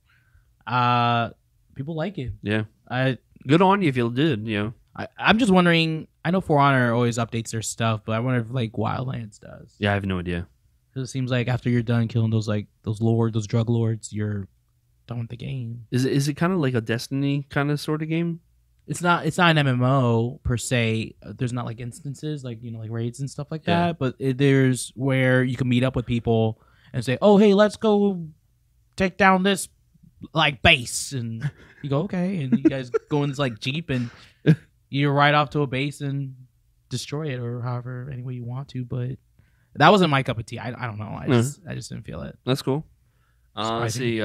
People like it. Yeah. Good on you if you did. I'm just wondering. I know For Honor always updates their stuff, but I wonder if like Wildlands does. Yeah, I have no idea. Because it seems like after you're done killing those drug lords, you're done with the game. Is it kind of like a Destiny kind of sort of game? It's not an MMO per se. There's not like instances like like raids and stuff like that. But there's where you can meet up with people and say, "Oh, hey, let's go take down this like base," and you go, "Okay," and you guys go in this like jeep and you ride off to a base and destroy it or however any way you want to. But that wasn't my cup of tea. I don't know. I just didn't feel it. That's cool. Let's see.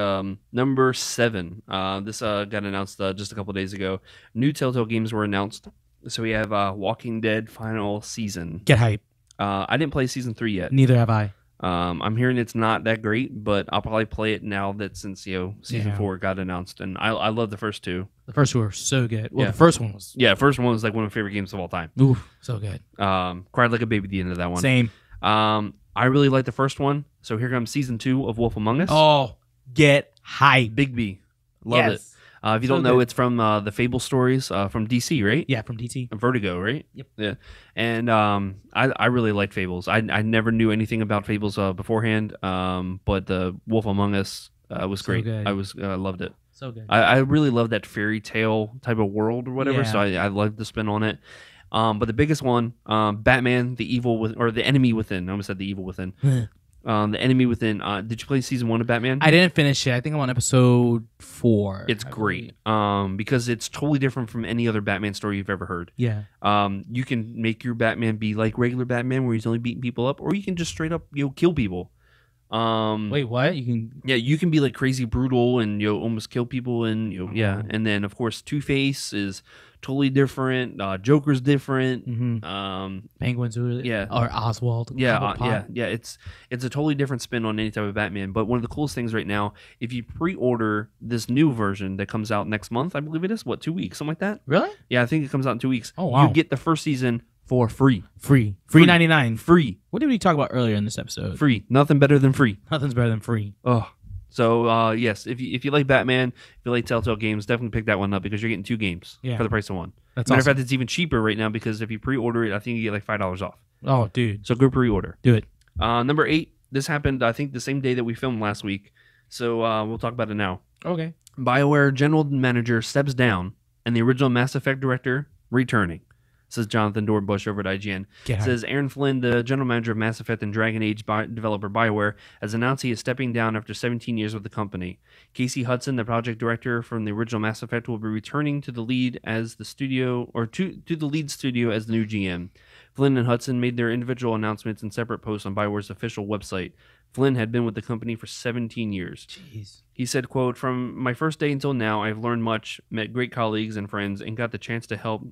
Number 7. This got announced just a couple days ago. New Telltale Games were announced. So we have Walking Dead final season. Get hype. I didn't play season 3 yet. Neither have I. I'm hearing it's not that great, but I'll probably play it now that since season 4 got announced, and I love the first 2. The first 2 were so good. Well, the first one was first one was like one of my favorite games of all time. Ooh, so good. Cried like a baby at the end of that one. Same. I really like the first one. So here comes season 2 of Wolf Among Us. Oh, get hype. Big B. Love it. If you don't know, it's from the Fable stories from DC, right? Yeah, from DC. Vertigo, right? Yep. Yeah. And I really liked Fables. I never knew anything about Fables beforehand, but the Wolf Among Us was great. Good. I loved it. So good. I really love that fairy tale type of world or whatever, so I loved the spin on it. But the biggest one, Batman, the Enemy Within. I almost said the Evil Within. The Enemy Within. Did you play season 1 of Batman? I didn't finish it. I think I'm on episode 4. It's great. Because it's totally different from any other Batman story you've ever heard. Yeah. You can make your Batman be like regular Batman, where he's only beating people up, or you can just straight up kill people. Wait, what? You can be like crazy brutal and almost kill people, and and then of course Two-Face is totally different. Joker's different. Mm-hmm. Penguin's really, or Oswald. It's a totally different spin on any type of Batman. But one of the coolest things right now, if you pre-order this new version that comes out next month, I believe it is 2 weeks, something like that. Really? Yeah, I think it comes out in 2 weeks. Oh wow! You get the first season for free. Free 99. Free. What did we talk about earlier in this episode? Free. Nothing better than free. Nothing's better than free. Oh. So, yes, if you like Batman, if you like Telltale Games, definitely pick that one up because you're getting 2 games for the price of 1. That's Matter awesome. of fact, it's even cheaper right now because if you pre-order it, I think you get like $5 off. Oh, dude. So go pre-order. Do it. Number 8, this happened, I think, the same day that we filmed last week. So we'll talk about it now. Okay. BioWare general manager steps down and the original Mass Effect director returning. Says Jonathan Dornbush over at IGN. Says Aaron Flynn, the general manager of Mass Effect and Dragon Age developer BioWare, has announced he is stepping down after 17 years with the company. Casey Hudson, the project director from the original Mass Effect, will be returning to the lead as the studio, or to the lead studio as the new GM. Flynn and Hudson made their individual announcements in separate posts on BioWare's official website. Flynn had been with the company for 17 years. Jeez. He said, quote, "From my first day until now, I've learned much, met great colleagues and friends, and got the chance to help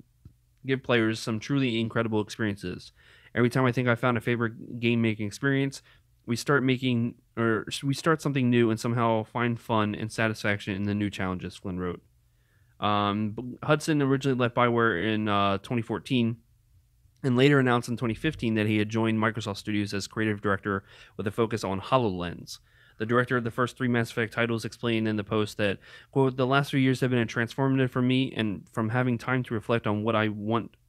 give players some truly incredible experiences. Every time I think I found a favorite game-making experience, we start something new and somehow find fun and satisfaction in the new challenges," Flynn wrote. Hudson originally left BioWare in 2014 and later announced in 2015 that he had joined Microsoft Studios as creative director with a focus on HoloLens. The director of the first 3 Mass Effect titles explained in the post that, quote, "The last 3 years have been transformative for me, and from having time to reflect on what I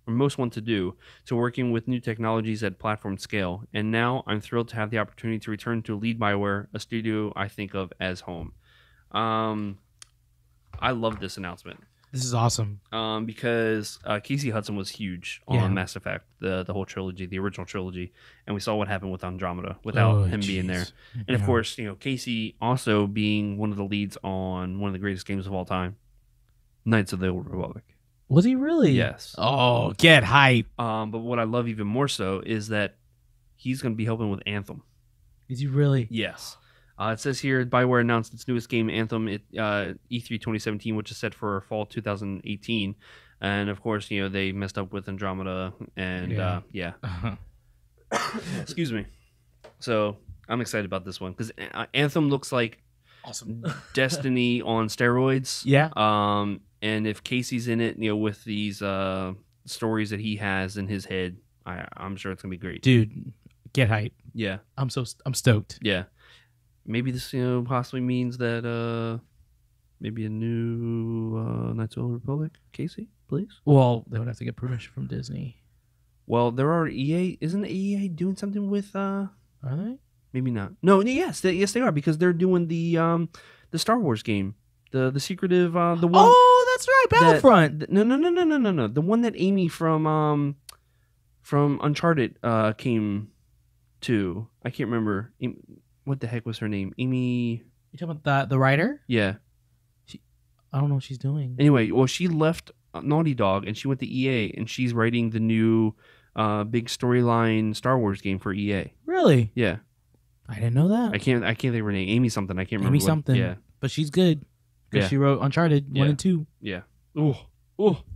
most want to do, to working with new technologies at platform scale. And now I'm thrilled to have the opportunity to return to lead BioWare, a studio I think of as home." I love this announcement. This is awesome. Because Casey Hudson was huge on Mass Effect, the whole trilogy, the original trilogy, and we saw what happened with Andromeda without him being there. And of course, Casey also being one of the leads on one of the greatest games of all time, Knights of the Old Republic. Was he really? Yes. Oh, get hype. But what I love even more so is that he's going to be helping with Anthem. Is he really? Yes. It says here, BioWare announced its newest game, Anthem, at E3 2017, which is set for fall 2018. And, of course, they messed up with Andromeda. And, Excuse me. So I'm excited about this one because Anthem looks like Awesome. Destiny on steroids. Yeah. And if Casey's in it, with these stories that he has in his head, I'm sure it's gonna be great. Dude, get hype. Yeah. I'm stoked. Yeah. Maybe this, possibly means that maybe a new Knights of the Old Republic. Casey, please. Well, they would have to get permission from Disney. Well, there are EA. Isn't EA doing something with? Are they? Maybe not. No. Yes, they are because they're doing the Star Wars game, the secretive the one. Oh, that's right, Battlefront. No. The one that Amy from Uncharted came to. I can't remember. What the heck was her name? Amy. You talking about the writer? Yeah. I don't know what she's doing. Anyway, well, she left Naughty Dog and she went to EA and she's writing the new big storyline Star Wars game for EA. Really? Yeah. I didn't know that. I can't think of her name. Amy something. I can't remember. Amy something. Yeah. But she's good because Yeah. she wrote Uncharted 1 and 2. Yeah. Oh,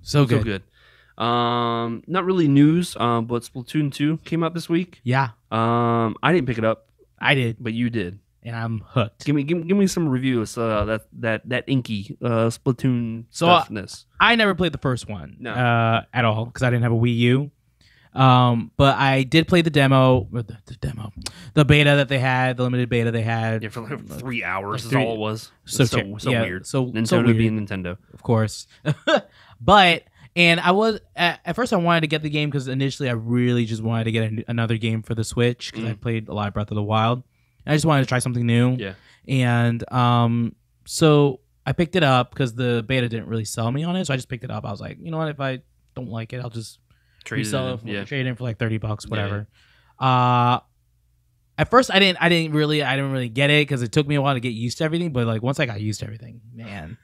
so good. So good. Not really news, but Splatoon 2 came out this week. Yeah. I didn't pick it up. I did, but you did, and I'm hooked. Give me some reviews. That inky Splatoon stuffness. I never played the first one, no, at all because I didn't have a Wii U. But I did play the beta that they had, the limited beta they had. Yeah, for like 3 hours is 3 all it was. So weird. So Nintendo so weird. being Nintendo, of course. And I was at first I wanted to get the game because initially I really just wanted to get another game for the Switch because I played a lot of Breath of the Wild. I just wanted to try something new. Yeah. And so I picked it up because the beta didn't really sell me on it. So I just picked it up. I was like, you know what? If I don't like it, I'll just trade it in for like $30, whatever. Yeah. At first I didn't really get it because it took me a while to get used to everything. But like once I got used to everything, man,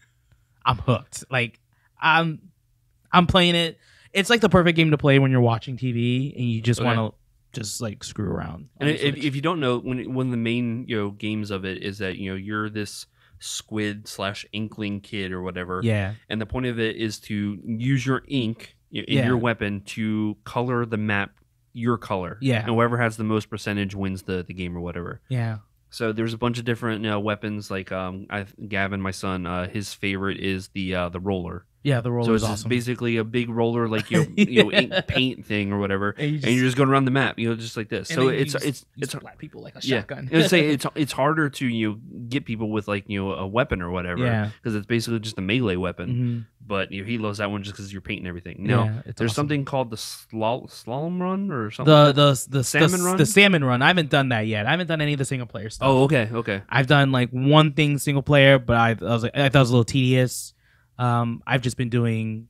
I'm hooked. Like I'm playing it. It's like the perfect game to play when you're watching TV and you just want to just like screw around. And if you don't know, one of the main games of it is that you're this squid/inkling kid or whatever. Yeah. And the point of it is to use your ink in your weapon to color the map your color. Yeah. And whoever has the most percentage wins the game or whatever. Yeah. So there's a bunch of different weapons. Like Gavin, my son, his favorite is the roller. Yeah, the roller. So it's is just awesome. basically a big roller, like ink paint thing or whatever, and you're just going around the map, just like this. So it's splat people like a shotgun. I would say it's harder to get people with like a weapon or whatever, because it's basically just a melee weapon. Mm-hmm. But he loves that one just because you're painting everything. No, there's something called the slalom run or something. The salmon run. The salmon run. I haven't done that yet. I haven't done any of the single player stuff. Oh, okay. I've done like one thing single player, but I thought it was a little tedious. I've just been doing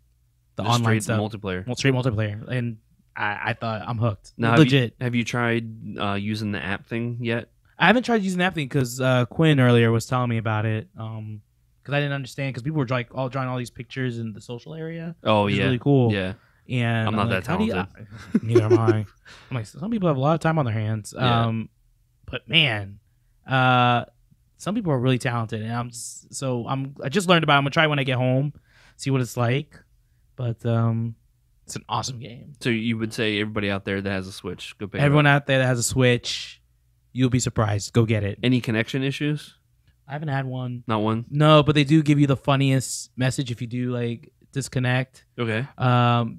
the online stuff, straight multiplayer, and I thought I'm hooked. Now, legit. Have you tried using the app thing yet? I haven't tried using the app thing because Quinn earlier was telling me about it. Because I didn't understand because people were like all drawing all these pictures in the social area. Oh yeah, really cool. Yeah, and I'm not that talented. Neither am I. I'm like, some people have a lot of time on their hands. Yeah. But man, some people are really talented, and I just learned about it. I'm gonna try when I get home, see what it's like. But it's an awesome game. So you would say everybody out there that has a Switch, go pick Everyone out there that has a Switch, you'll be surprised. Go get it. Any connection issues? I haven't had one. Not one? No, but they do give you the funniest message if you do like disconnect. Okay.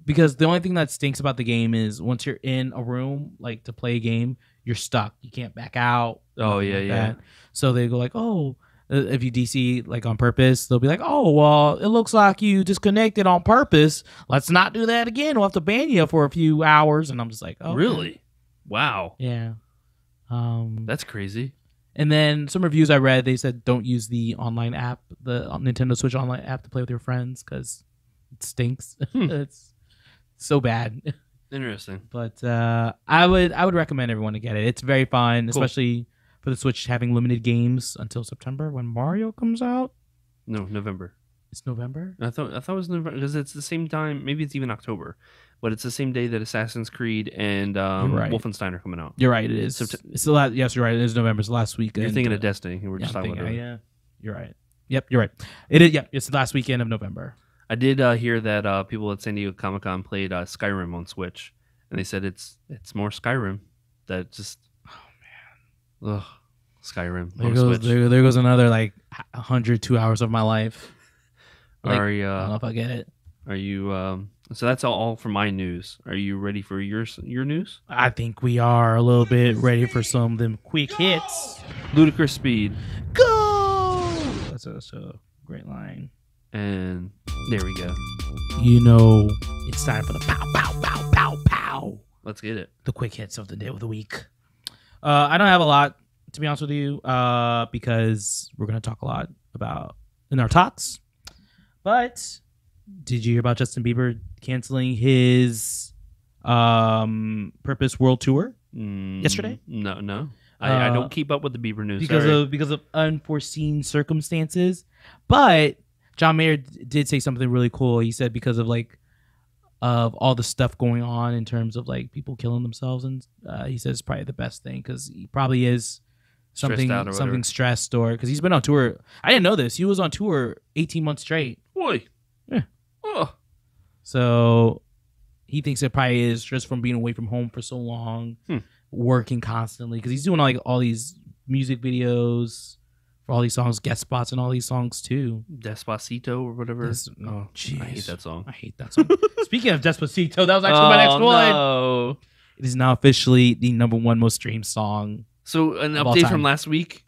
Because the only thing that stinks about the game is once you're in a room like to play a game, you're stuck. You can't back out. Oh yeah. That. So they go like, oh, if you DC like on purpose, they'll be like, oh, well, it looks like you disconnected on purpose. Let's not do that again. We'll have to ban you for a few hours. And I'm just like, oh, really? Wow. Yeah. That's crazy. And then some reviews I read, they said don't use the online app, the Nintendo Switch online app to play with your friends because it stinks. It's so bad. Interesting. But I would recommend everyone to get it. It's very fun, especially for the Switch having limited games until September when Mario comes out. No, November. It's November? I thought it was November because it's the same time. Maybe it's even October, but it's the same day that Assassin's Creed and Wolfenstein are coming out. You're right. It is. It's the last. Yes, you're right. It is November. It's the last weekend. You're thinking of Destiny. We're just talking about it. Yeah, you're right. Yep, you're right. It is. Yep, it's the last weekend of November. I did hear that people at San Diego Comic-Con played Skyrim on Switch, and they said it's more Skyrim. That just Ugh, Skyrim. There On goes Switch. there goes another like 102 hours of my life. Like, Are you? I don't know if I get it. Are you? So that's all for my news. Are you ready for your news? I think we are a little bit ready for some of them quick hits. Ludicrous speed. Go! That's a great line. And there we go. You know, it's time for the pow, pow, pow, pow, pow. Let's get it. The quick hits of the day of the week. I don't have a lot, to be honest with you, because we're going to talk a lot about in our talks. But did you hear about Justin Bieber canceling his Purpose World Tour yesterday? No. I don't keep up with the Bieber news because of unforeseen circumstances. But John Mayer did say something really cool. He said because of of all the stuff going on in terms of like people killing themselves, and he says it's probably the best thing because he probably is something stressed, or because he's been on tour. I didn't know this. He was on tour 18 months straight. Boy. Yeah. Oh. So he thinks it probably is just from being away from home for so long, working constantly, because he's doing all these music videos for all these songs, guest spots and all these songs too. Despacito or whatever. Oh, jeez. I hate that song. Speaking of Despacito, that was actually my next one. No. It is now officially the #1 most streamed song. So an update from last week.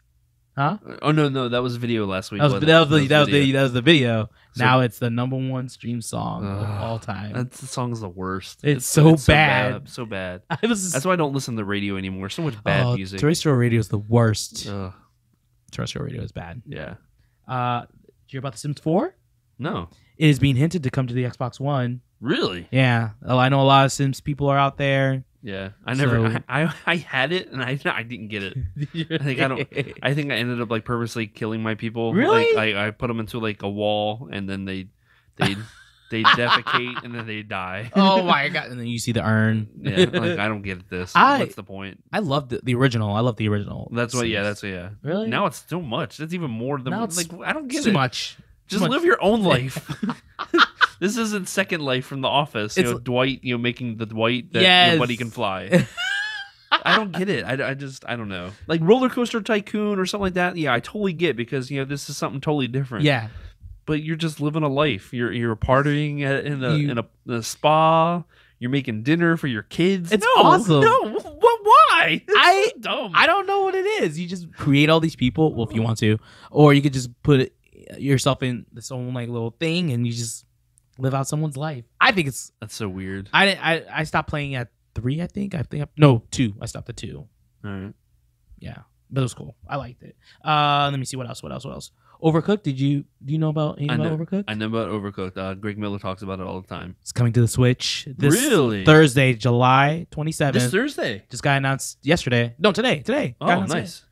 Huh? Oh no, that was video last week. That was the video. So, now it's the #1 stream song of all time. That song's the worst. It's so bad. So bad. That's why I don't listen to the radio anymore. So much bad music. Terrestrial radio is the worst. Ugh. Terrestrial radio is bad. Yeah. Did you hear about The Sims 4? No. It is being hinted to come to the Xbox One. Really? Yeah. Oh, I know a lot of Sims people are out there. Yeah. I had it and I didn't get it. I think I ended up like purposely killing my people. Really? Like I put them into like a wall and then they defecate and then they die. Oh my god! And then you see the urn. Yeah, like I don't get this. What's the point? I love the original. I love the original. That's what. Yeah, that's what. Yeah. Really? Now it's so much. That's even more than like I don't get too it. much. Just live your own life. This isn't Second Life from The Office. Dwight. Making the Dwight that nobody can fly. I don't get it. I don't know. Like Roller Coaster Tycoon or something like that. Yeah, I totally get because this is something totally different. Yeah. But you're just living a life. You're partying in a spa. You're making dinner for your kids. It's awesome. No, why? It's so dumb. I don't know what it is. You just create all these people. Well, if you want to, or you could just put yourself in this own like little thing, and you just live out someone's life. I think that's so weird. I stopped playing at 3. I think 2. I stopped at 2. All right. Yeah, but it was cool. I liked it. Let me see what else. Overcooked. Do you know about Overcooked? I know about Overcooked. Greg Miller talks about it all the time. It's coming to the Switch really? Thursday, July 27th. This Thursday? Just got announced yesterday. No, today. Oh, nice.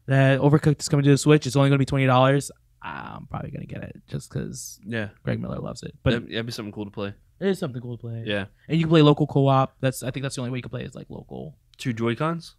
That Overcooked is coming to the Switch. It's only going to be $20. I'm probably going to get it just because Greg Miller loves it. But that'd be something cool to play. It is something cool to play. Yeah. And you can play local co-op. I think that's the only way you can play is like local. 2 Joy-Cons?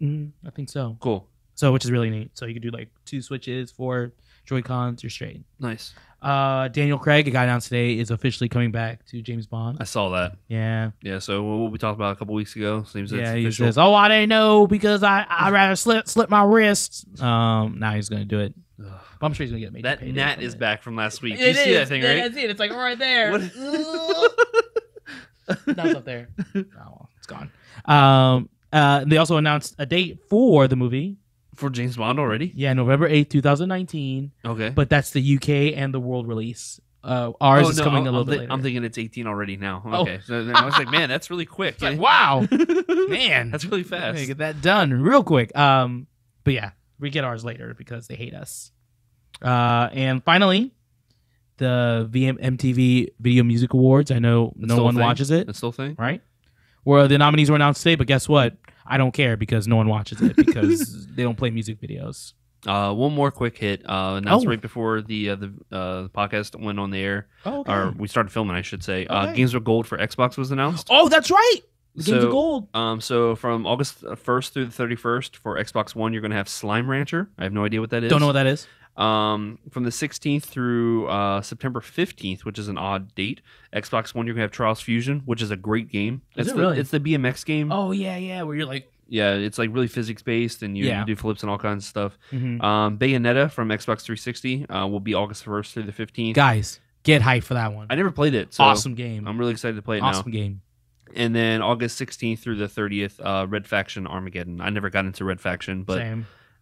I think so. Cool. So, which is really neat. So you can do like 2 Switches, 4 Joy-Cons, you're straight. Nice. Daniel Craig, it got announced today, is officially coming back to James Bond. I saw that. Yeah. Yeah, so what we talked about a couple weeks ago seems it's he official. says, I didn't know because I'd rather slip my wrist. Now he's going to do it. But I'm sure he's going to get made. That gnat is back from last week. You see that thing, right? I see it. It's like right there. That's up there. Oh, it's gone. They also announced a date for the movie. For James Bond already? Yeah, November 8th, 2019. Okay. But that's the UK and the world release. Ours is coming a little bit later. I'm thinking it's 18 already now. Okay. So then I was like, man, that's really quick. Like, wow. Man. That's really fast. Get that done real quick. But yeah, we get ours later because they hate us. And finally, the MTV Video Music Awards. I know no one watches it. It's still a thing? Right? Where the nominees were announced today, but guess what? I don't care because no one watches it because they don't play music videos. One more quick hit. Announced right before the podcast went on the air. Oh, okay. Or we started filming, I should say. Okay. Games of Gold for Xbox was announced. Oh, that's right. The Games of Gold. So from August 1st through the 31st for Xbox One, you're going to have Slime Rancher. I have no idea what that is. Don't know what that is. From the 16th through September 15th, which is an odd date, Xbox One, you're going to have Trials Fusion, which is a great game. Is it really? It's the BMX game. Oh, yeah, where you're like Yeah, it's like really physics based, and you do flips and all kinds of stuff. Bayonetta from Xbox 360 will be August 1st through the 15th. Guys, get hyped for that one. I never played it. So awesome game. I'm really excited to play it now. Awesome game. And then August 16th through the 30th, Red Faction Armageddon. I never got into Red Faction, but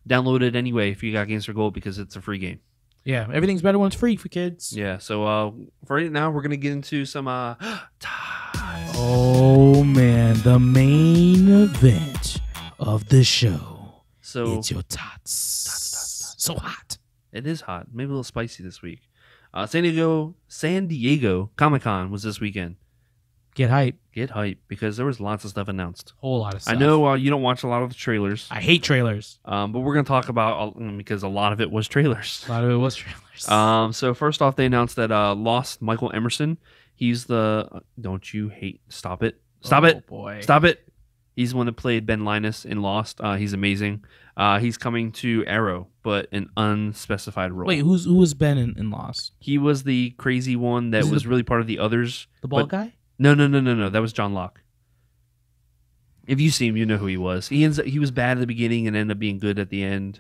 download it anyway if you got Games for Gold because it's a free game. Yeah, everything's better when it's free for kids. Yeah, so for right now, we're going to get into some Oh, man, the main event of the show. So it's your tots. So hot. It is hot. Maybe a little spicy this week. San Diego Comic-Con was this weekend. Get hype. Get hype because there was lots of stuff announced. Whole lot of stuff. I know you don't watch a lot of the trailers. I hate trailers. But we're going to talk about because a lot of it was trailers. A lot of it was trailers. So first off, they announced that Lost Michael Emerson. He's the don't you hate? Stop it! Stop it! Boy, stop it! He's the one that played Ben Linus in Lost. He's amazing. He's coming to Arrow, but an unspecified role. Wait, who was Ben in Lost? He was the crazy one that was really part of the others. The bald guy? No. That was John Locke. If you see him, you know who he was. He was bad at the beginning and ended up being good at the end,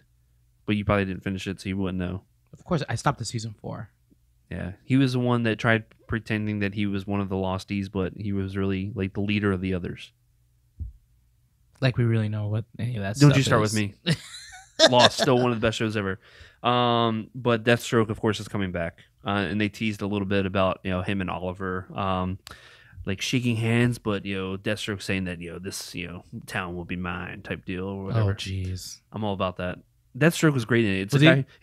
but you probably didn't finish it, so you wouldn't know. Of course, I stopped at season 4. Yeah, he was the one that tried pretending that he was one of the Losties, but he was really like the leader of the others. Like we really know what any of that Don't stuff you start is. with me. Lost, still one of the best shows ever. But Deathstroke, of course, is coming back, and they teased a little bit about him and Oliver, like shaking hands, but Deathstroke saying that this town will be mine type deal or whatever. Oh, jeez, I'm all about that. Deathstroke was great in it. He's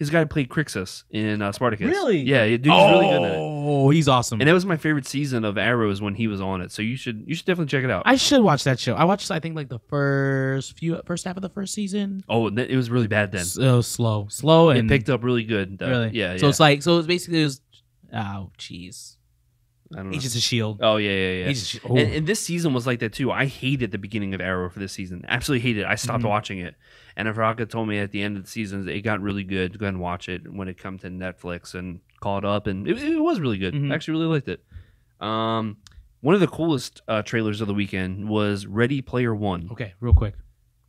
the guy who played Crixus in Spartacus. Really? Yeah, dude's really good in it. Oh, he's awesome. And that was my favorite season of Arrows when he was on it. So you should definitely check it out. I should watch that show. I watched I think like the first half of the first season. Oh, it was really bad then. So slow, and it picked up really good. Really? Yeah. So it's basically oh, jeez. I don't know. Agents of S.H.I.E.L.D. Oh, yeah. Oh. And this season was like that, too. I hated the beginning of Arrow for this season. Absolutely hated it. I stopped watching it. And Raka told me at the end of the season, it got really good. Go ahead and watch it when it comes to Netflix and call it up. And it was really good. I actually really liked it. One of the coolest trailers of the weekend was Ready Player One. Okay, real quick.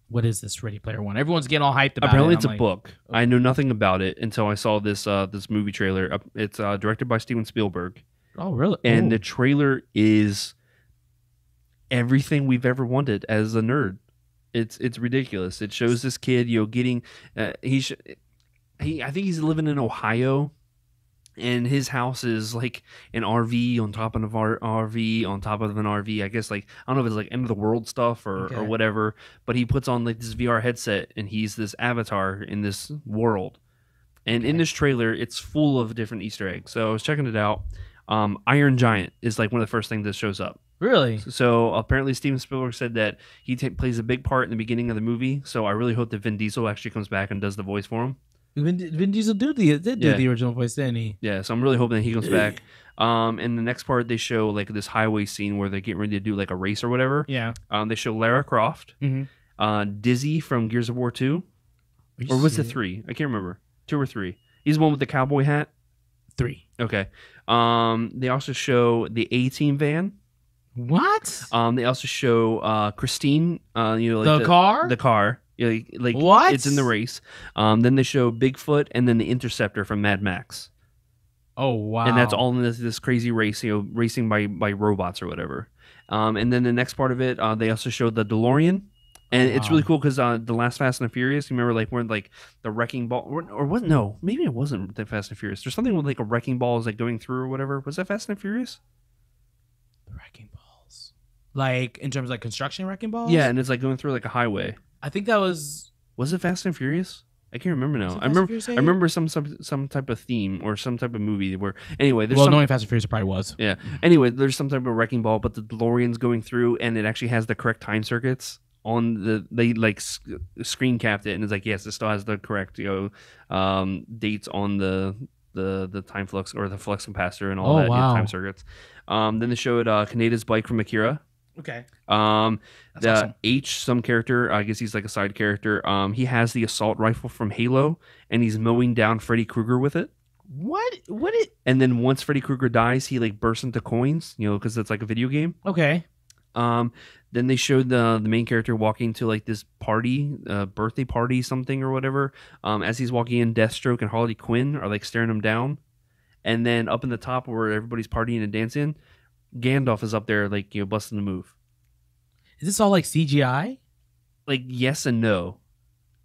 What is this Ready Player One? Everyone's getting all hyped about Apparently it. Apparently it's a book. Okay. I knew nothing about it until I saw this movie trailer. It's directed by Steven Spielberg. Oh, really? And the trailer is everything we've ever wanted as a nerd. It's ridiculous. It shows this kid, getting I think he's living in Ohio, and his house is like an RV on top of an RV on top of an RV. I guess I don't know if it's like end of the world stuff or whatever, but he puts on like this VR headset and he's this avatar in this world. And in this trailer, it's full of different Easter eggs. So I was checking it out. Iron Giant is like one of the first things that shows up. Really? So apparently Steven Spielberg said that he plays a big part in the beginning of the movie. So I really hope that Vin Diesel actually comes back and does the voice for him. Vin Diesel did do the original voice, didn't he? Yeah, so I'm really hoping that he comes back. And the next part, they show like this highway scene where they're getting ready to do like a race or whatever. Yeah. They show Lara Croft, Dizzy from Gears of War 2. Or was it 3? I can't remember. 2 or 3. He's the one with the cowboy hat. 3. Okay. They also show the A-Team van. What? They also show Christine. The car. The car. Like what? It's in the race. Then they show Bigfoot and then the Interceptor from Mad Max. Oh wow! And that's all in this crazy race, racing by robots or whatever. And then the next part of it, they also showed the DeLorean. And it's really cool because the last Fast and the Furious, you remember like when like the wrecking ball or what? No, maybe it wasn't the Fast and Furious. There's something with like a wrecking ball is like going through or whatever. Was that Fast and the Furious? The wrecking balls, like in terms of like construction wrecking balls. Yeah, and it's like going through like a highway. I think that was. Was it Fast and Furious? I can't remember now. I remember some type of theme or some type of movie where anyway. Knowing Fast and Furious, it probably was. Yeah. Anyway, there's some type of wrecking ball, but the DeLorean's going through, and it actually has the correct time circuits. They like screen capped it and it's like yes, it still has the correct dates on the time flux or the flux capacitor and all that time circuits. Then they showed Kaneda's bike from Akira. Okay. That's awesome. H, some character, I guess he's like a side character. He has the assault rifle from Halo and he's mowing down Freddy Krueger with it. What? And then once Freddy Krueger dies, he like bursts into coins, because it's like a video game. Okay. Then they showed the main character walking to like this party, birthday party, something or whatever. As he's walking in, Deathstroke and Harley Quinn are like staring him down. And then up in the top where everybody's partying and dancing, Gandalf is up there like busting the move. Is this all like CGI? Like yes and no.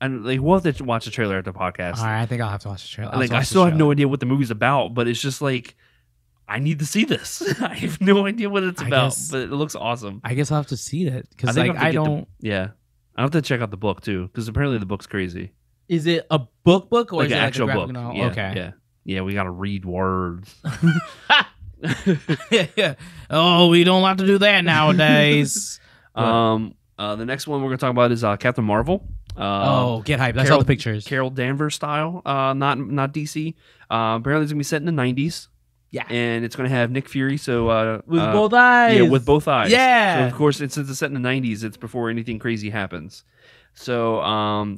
And like we'll have to watch the trailer at the podcast. All right, I think I'll have to watch the trailer. Like I still have no idea what the movie's about, but it's just like I need to see this. I have no idea what it's about, but it looks awesome. I guess I'll have to see that because I don't. I have to check out the book too because apparently the book's crazy. Is it a book or like is an it actual like a book? novel? Yeah, Okay. Yeah. We gotta read words. Oh, we don't have to do that nowadays. The next one we're gonna talk about is Captain Marvel. Get hyped! I saw the pictures. Carol Danvers style, not DC. Apparently it's gonna be set in the 90s. Yeah, and it's gonna have Nick Fury. So with both eyes. Yeah, with both eyes. Yeah. So of course, since it's set in the 90s, it's before anything crazy happens. So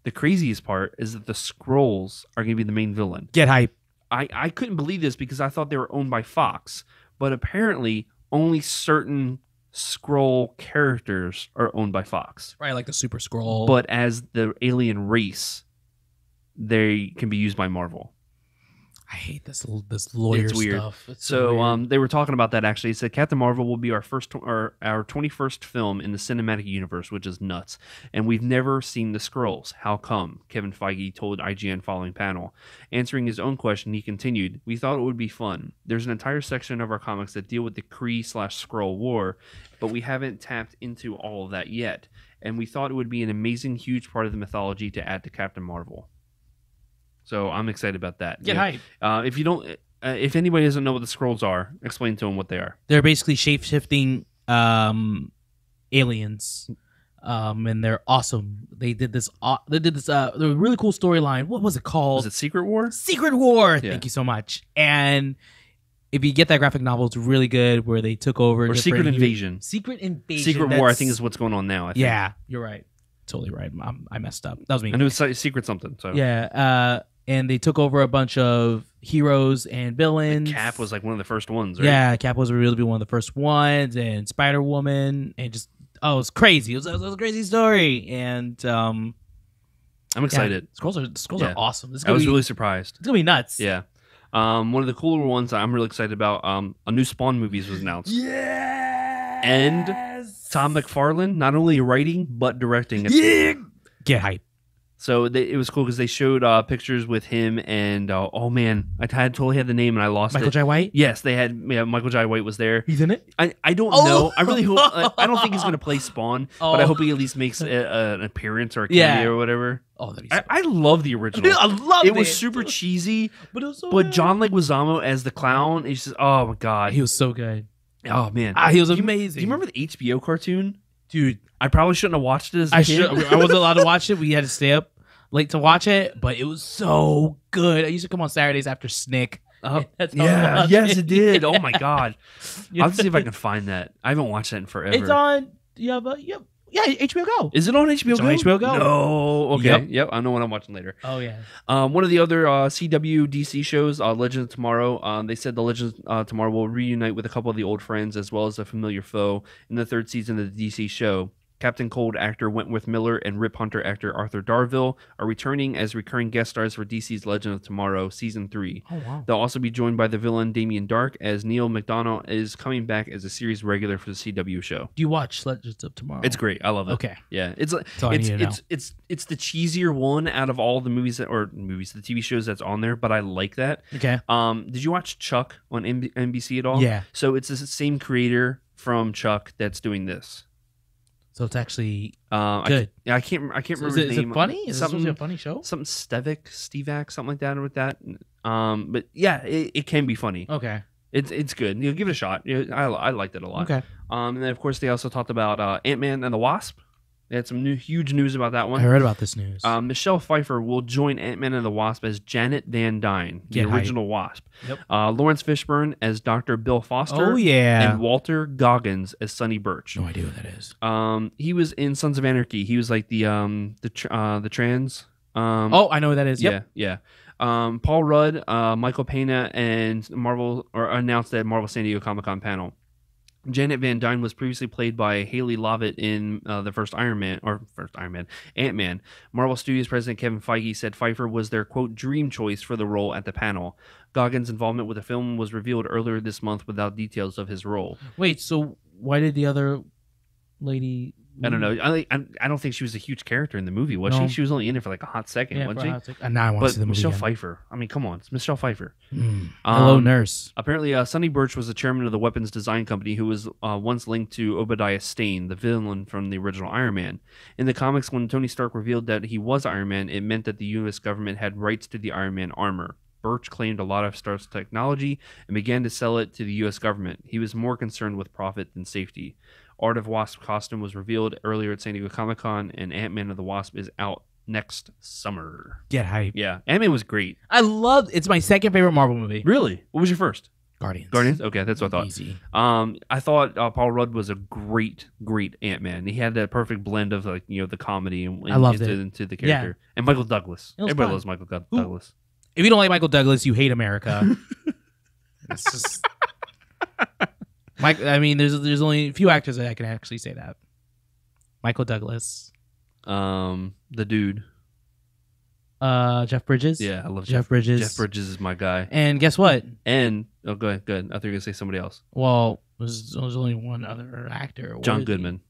the craziest part is that the Skrulls are gonna be the main villain. Get hype! I couldn't believe this because I thought they were owned by Fox, but apparently only certain Skrull characters are owned by Fox. Right, like the Super Skrull. But as the alien race, they can be used by Marvel. I hate this lawyer it's weird. stuff. It's so weird. they were talking about that actually. It said Captain Marvel will be our 21st film in the cinematic universe, which is nuts. And we've never seen the Skrulls. How come? Kevin Feige told IGN following panel. Answering his own question, he continued, "We thought it would be fun. There's an entire section of our comics that deal with the Kree/Skrull war, but we haven't tapped into all of that yet. And we thought it would be an amazing, huge part of the mythology to add to Captain Marvel." So I'm excited about that. Get hype. If anybody doesn't know what the Skrulls are, explain to them what they are. They're basically shape-shifting aliens, and they're awesome. They did this really cool storyline. What was it called? Was it Secret War? Secret War. Yeah. Thank you so much. And if you get that graphic novel, it's really good. Where they took over or Secret Invasion. Secret Invasion. Secret War, I think, is what's going on now. I think. Yeah, you're right. Totally right. I messed up. That was me. I knew it was Secret something. So yeah. And they took over a bunch of heroes and villains. Like Cap was like one of the first ones, right? Yeah, Cap was really one of the first ones, and Spider-Woman, and just it was crazy. It was a crazy story, and I'm excited. Yeah, Skrulls are awesome. I was really surprised. It's gonna be nuts. Yeah. One of the cooler ones I'm really excited about. A new Spawn movies was announced. Yeah. And Tom McFarlane not only writing but directing. Yeah. Get hype. So it was cool because they showed pictures with him and oh man, I totally had the name and I lost Michael it. Jai White? Yes, they had. Yeah, Michael Jai White was there. He's in it. I don't know. I really hope. I don't think he's gonna play Spawn, but I hope he at least makes an appearance or a cameo or whatever. Oh, that'd be so I love the original. I loved it. It was super cheesy, but it was so but good. John Leguizamo as the clown is just oh my god, he was so good. Oh man, he was amazing. Do you remember the HBO cartoon? Dude, I probably shouldn't have watched it as a kid. I wasn't allowed to watch it. We had to stay up late to watch it, but it was so good. I used to come on Saturdays after Snick. Yeah, yes, it did. Oh my god, I'll have to see if I can find that. I haven't watched that in forever. It's on. Yeah, HBO Go. Is it on HBO Go? It's on HBO Go. No. Okay. Yep. I know what I'm watching later. Oh yeah. One of the other CW DC shows, Legends of Tomorrow. They said the Legends of Tomorrow will reunite with a couple of the old friends as well as a familiar foe in the third season of the DC show. Captain Cold actor Wentworth Miller and Rip Hunter actor Arthur Darvill are returning as recurring guest stars for DC's Legend of Tomorrow Season 3. Oh, wow. They'll also be joined by the villain Damien Dark as Neil McDonough is coming back as a series regular for the CW show. Do you watch Legends of Tomorrow? It's great. I love it. Okay. Yeah. It's the cheesier one out of all the the TV shows that's on there, but I like that. Okay. Did you watch Chuck on NBC at all? Yeah. So it's the same creator from Chuck that's doing this. So it's actually good. I can't remember his name. Is it funny? Is it supposed to be a funny show? Something Stevak, something like that with that. But yeah, it can be funny. Okay. It's good. Give it a shot. I liked it a lot. Okay. And then of course they also talked about Ant-Man and the Wasp. They had some huge news about that one. I heard about this news. Michelle Pfeiffer will join Ant-Man and the Wasp as Janet Van Dyne, the original Wasp. Yep. Lawrence Fishburne as Dr. Bill Foster. Oh, yeah. And Walter Goggins as Sonny Birch. No idea what that is. He was in Sons of Anarchy. He was like the trans. I know what that is. Yep. Yeah. Paul Rudd, Michael Pena, and Marvel announced at Marvel San Diego Comic-Con panel. Janet Van Dyne was previously played by Haley Lovett in the first Ant-Man. Marvel Studios president Kevin Feige said Pfeiffer was their, quote, dream choice for the role at the panel. Goggins' involvement with the film was revealed earlier this month without details of his role. Wait, so why did the other lady... I don't know. I don't think she was a huge character in the movie, was she? She was only in it for like a hot second, wasn't she? Now I want to see the movie Michelle again. Pfeiffer. I mean, come on. It's Michelle Pfeiffer. Hello, nurse. Apparently, Sonny Birch was the chairman of the weapons design company who was once linked to Obadiah Stane, the villain from the original Iron Man. In the comics, when Tony Stark revealed that he was Iron Man, it meant that the U.S. government had rights to the Iron Man armor. Birch claimed a lot of Stark's technology and began to sell it to the U.S. government. He was more concerned with profit than safety. Art of Wasp costume was revealed earlier at San Diego Comic-Con, and Ant-Man of the Wasp is out next summer. Get hype. Yeah, Ant-Man was great. It's my second favorite Marvel movie. Really? What was your first? Guardians. Okay, that's what I thought. Easy. I thought Paul Rudd was a great Ant-Man. He had that perfect blend of the comedy and I loved it. into the character. Yeah. And Michael Douglas. Everybody loves Michael Douglas. If you don't like Michael Douglas, you hate America. It's just... I mean, there's only a few actors that I can actually say that. Michael Douglas. The dude. Jeff Bridges. Yeah, I love Jeff Bridges. Jeff Bridges is my guy. And guess what? And go ahead. I thought you were gonna say somebody else. Well, there's only one other actor. John Goodman.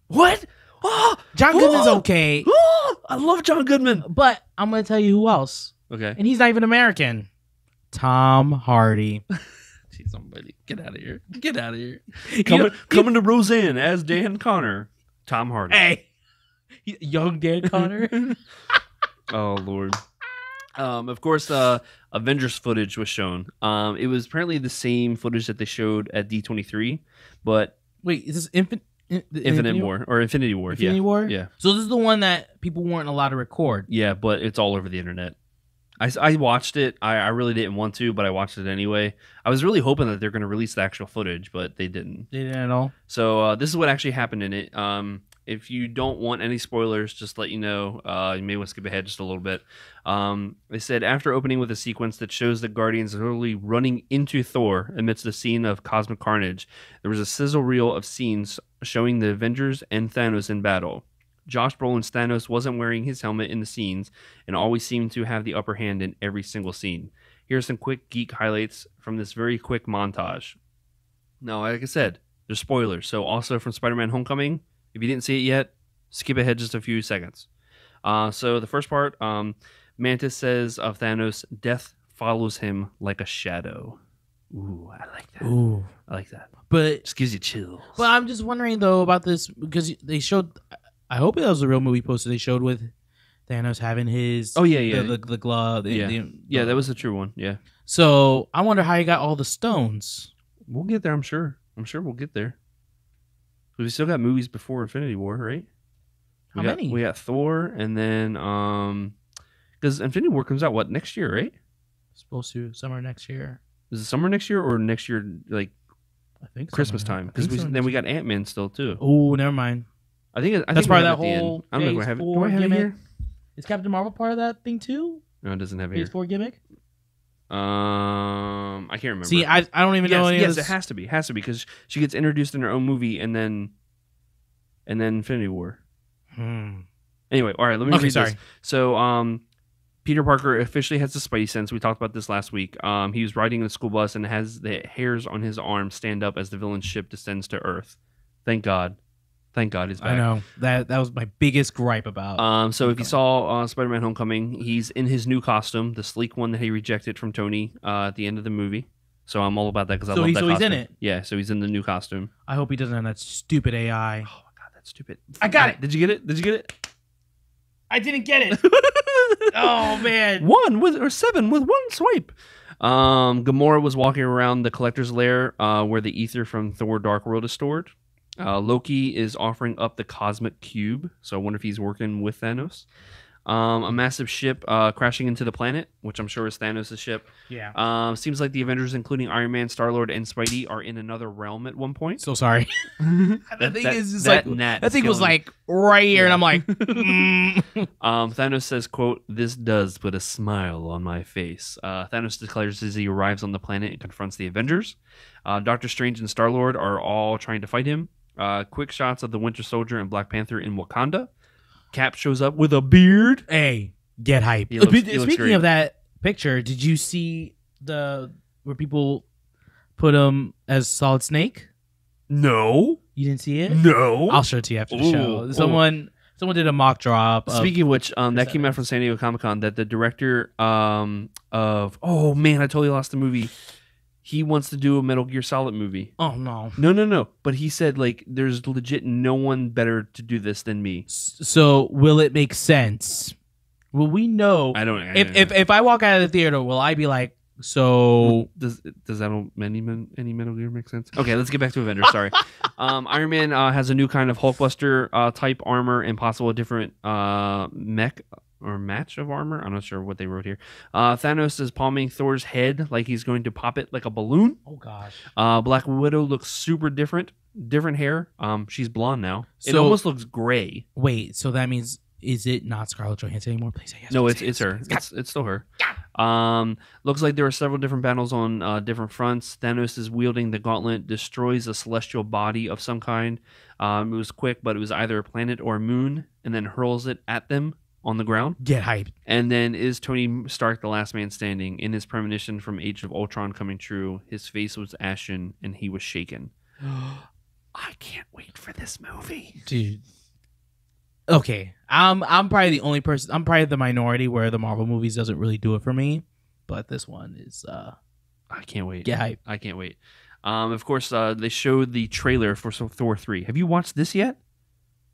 What? Oh, John Goodman's okay. Oh, I love John Goodman. But I'm gonna tell you who else. Okay. And he's not even American. Tom Hardy. Somebody get out of here! Get out of here! Coming to Roseanne as Dan Connor, Tom Hardy. Hey, young Dan Connor. Oh Lord. Of course, Avengers footage was shown. It was apparently the same footage that they showed at D23, but wait, is this Infinity War or Infinity War? Infinity War? Yeah. So this is the one that people weren't allowed to record. Yeah, but it's all over the internet. I watched it. I really didn't want to, but I watched it anyway. I was really hoping that they're going to release the actual footage, but they didn't. They didn't at all? So this is what actually happened in it. If you don't want any spoilers, just let you know. You may want to skip ahead just a little bit. They said, after opening with a sequence that shows the Guardians literally running into Thor amidst a scene of cosmic carnage, there was a sizzle reel of scenes showing the Avengers and Thanos in battle. Josh Brolin's Thanos wasn't wearing his helmet in the scenes and always seemed to have the upper hand in every single scene. Here's some quick geek highlights from this very quick montage. Now, like I said, there's spoilers. So also from Spider-Man Homecoming, if you didn't see it yet, skip ahead just a few seconds. So the first part, Mantis says of Thanos, death follows him like a shadow. Ooh, I like that. Ooh. I like that. But just gives you chills. But I'm just wondering, though, about this, because they showed... I hope that was a real movie poster they showed with Thanos having his the glove. Yeah, that was a true one. Yeah. So I wonder how he got all the stones. We'll get there. I'm sure we'll get there. We still got movies before Infinity War, right? How many? We got Thor, and then because Infinity War comes out next year, right? Supposed to summer next year. Is it summer next year or next year like I think Christmas time? Because then we got Ant-Man still too. Oh, never mind. I think that's part of that whole. I don't know if I have it. Do I have it here? Is Captain Marvel part of that thing too? No, it doesn't have it here. Phase 4 gimmick. I can't remember. See, I don't even know any of this. Yes, it has to be because she gets introduced in her own movie and then Infinity War. Anyway, all right, let me read this. So, Peter Parker officially has the Spidey sense. We talked about this last week. He was riding in a school bus and has the hairs on his arm stand up as the villain's ship descends to Earth. Thank God. Thank God he's back. I know. That was my biggest gripe about. So if you saw Spider-Man Homecoming, he's in his new costume, the sleek one that he rejected from Tony at the end of the movie. So I'm all about that because I love that costume. So he's in it? Yeah, so he's in the new costume. I hope he doesn't have that stupid AI. Oh, my God, that's stupid. I got it. Did you get it? I didn't get it. Oh, man. 7 with one swipe. Gamora was walking around the Collector's Lair where the ether from Thor Dark World is stored. Loki is offering up the Cosmic Cube, so I wonder if he's working with Thanos. A massive ship crashing into the planet, which I'm sure is Thanos' ship. Yeah. Seems like the Avengers, including Iron Man, Star-Lord, and Spidey, are in another realm at one point. So sorry. That Thing was like right here, and I'm like, Thanos says, quote, "This does put a smile on my face." Thanos declares as he arrives on the planet and confronts the Avengers. Doctor Strange and Star-Lord are all trying to fight him. Quick shots of the Winter Soldier and Black Panther in Wakanda. Cap shows up with a beard. hey, get hype. He looks Speaking great. of that picture, did you see where people put him as Solid Snake? No. You didn't see it? No. I'll show it to you after the show. Someone did a mock drop. Speaking of which, that came out from San Diego Comic-Con, that the director of oh man, I totally lost the movie. He wants to do a Metal Gear Solid movie. Oh no. No. But he said like there's legit no one better to do this than me. So will it make sense? Will we know? I don't. If I walk out of the theater, will I be like, so? Does that any Metal Gear make sense? Okay, let's get back to Avengers. Sorry. Iron Man has a new kind of Hulkbuster type armor and possible different mech or match of armor. I'm not sure what they wrote here. Thanos is palming Thor's head like he's going to pop it like a balloon. Oh gosh. Black Widow looks super different hair. She's blonde now. It So- almost looks gray. Wait, so that means is it not Scarlett Johansson anymore? Please say yes. No, please say it's yes. her. It's still her. Looks like there are several different battles on different fronts. Thanos is wielding the gauntlet, destroys a celestial body of some kind. It was quick, but it was either a planet or a moon, and then hurls it at them on the ground. Get hyped. And then is Tony Stark the last man standing? In his premonition from Age of Ultron coming true, his face was ashen and he was shaken. I can't wait for this movie, Dude. Okay, I'm probably the only person. I'm probably the minority where the Marvel movies doesn't really do it for me, but this one is. I can't wait. Get hype. I can't wait. Of course, they showed the trailer for Thor 3. Have you watched this yet?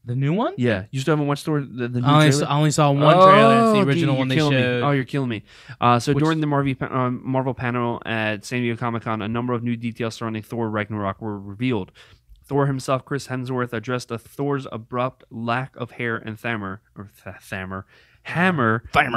The new one? Yeah, you still haven't watched Thor the new I trailer? only saw one trailer. It's the dude, original you're one they killing me. showed. Oh, you're killing me. So during the Marvel panel at San Diego Comic-Con, a number of new details surrounding Thor Ragnarok were revealed. Thor himself, Chris Hemsworth, addressed Thor's abrupt lack of hair and hammer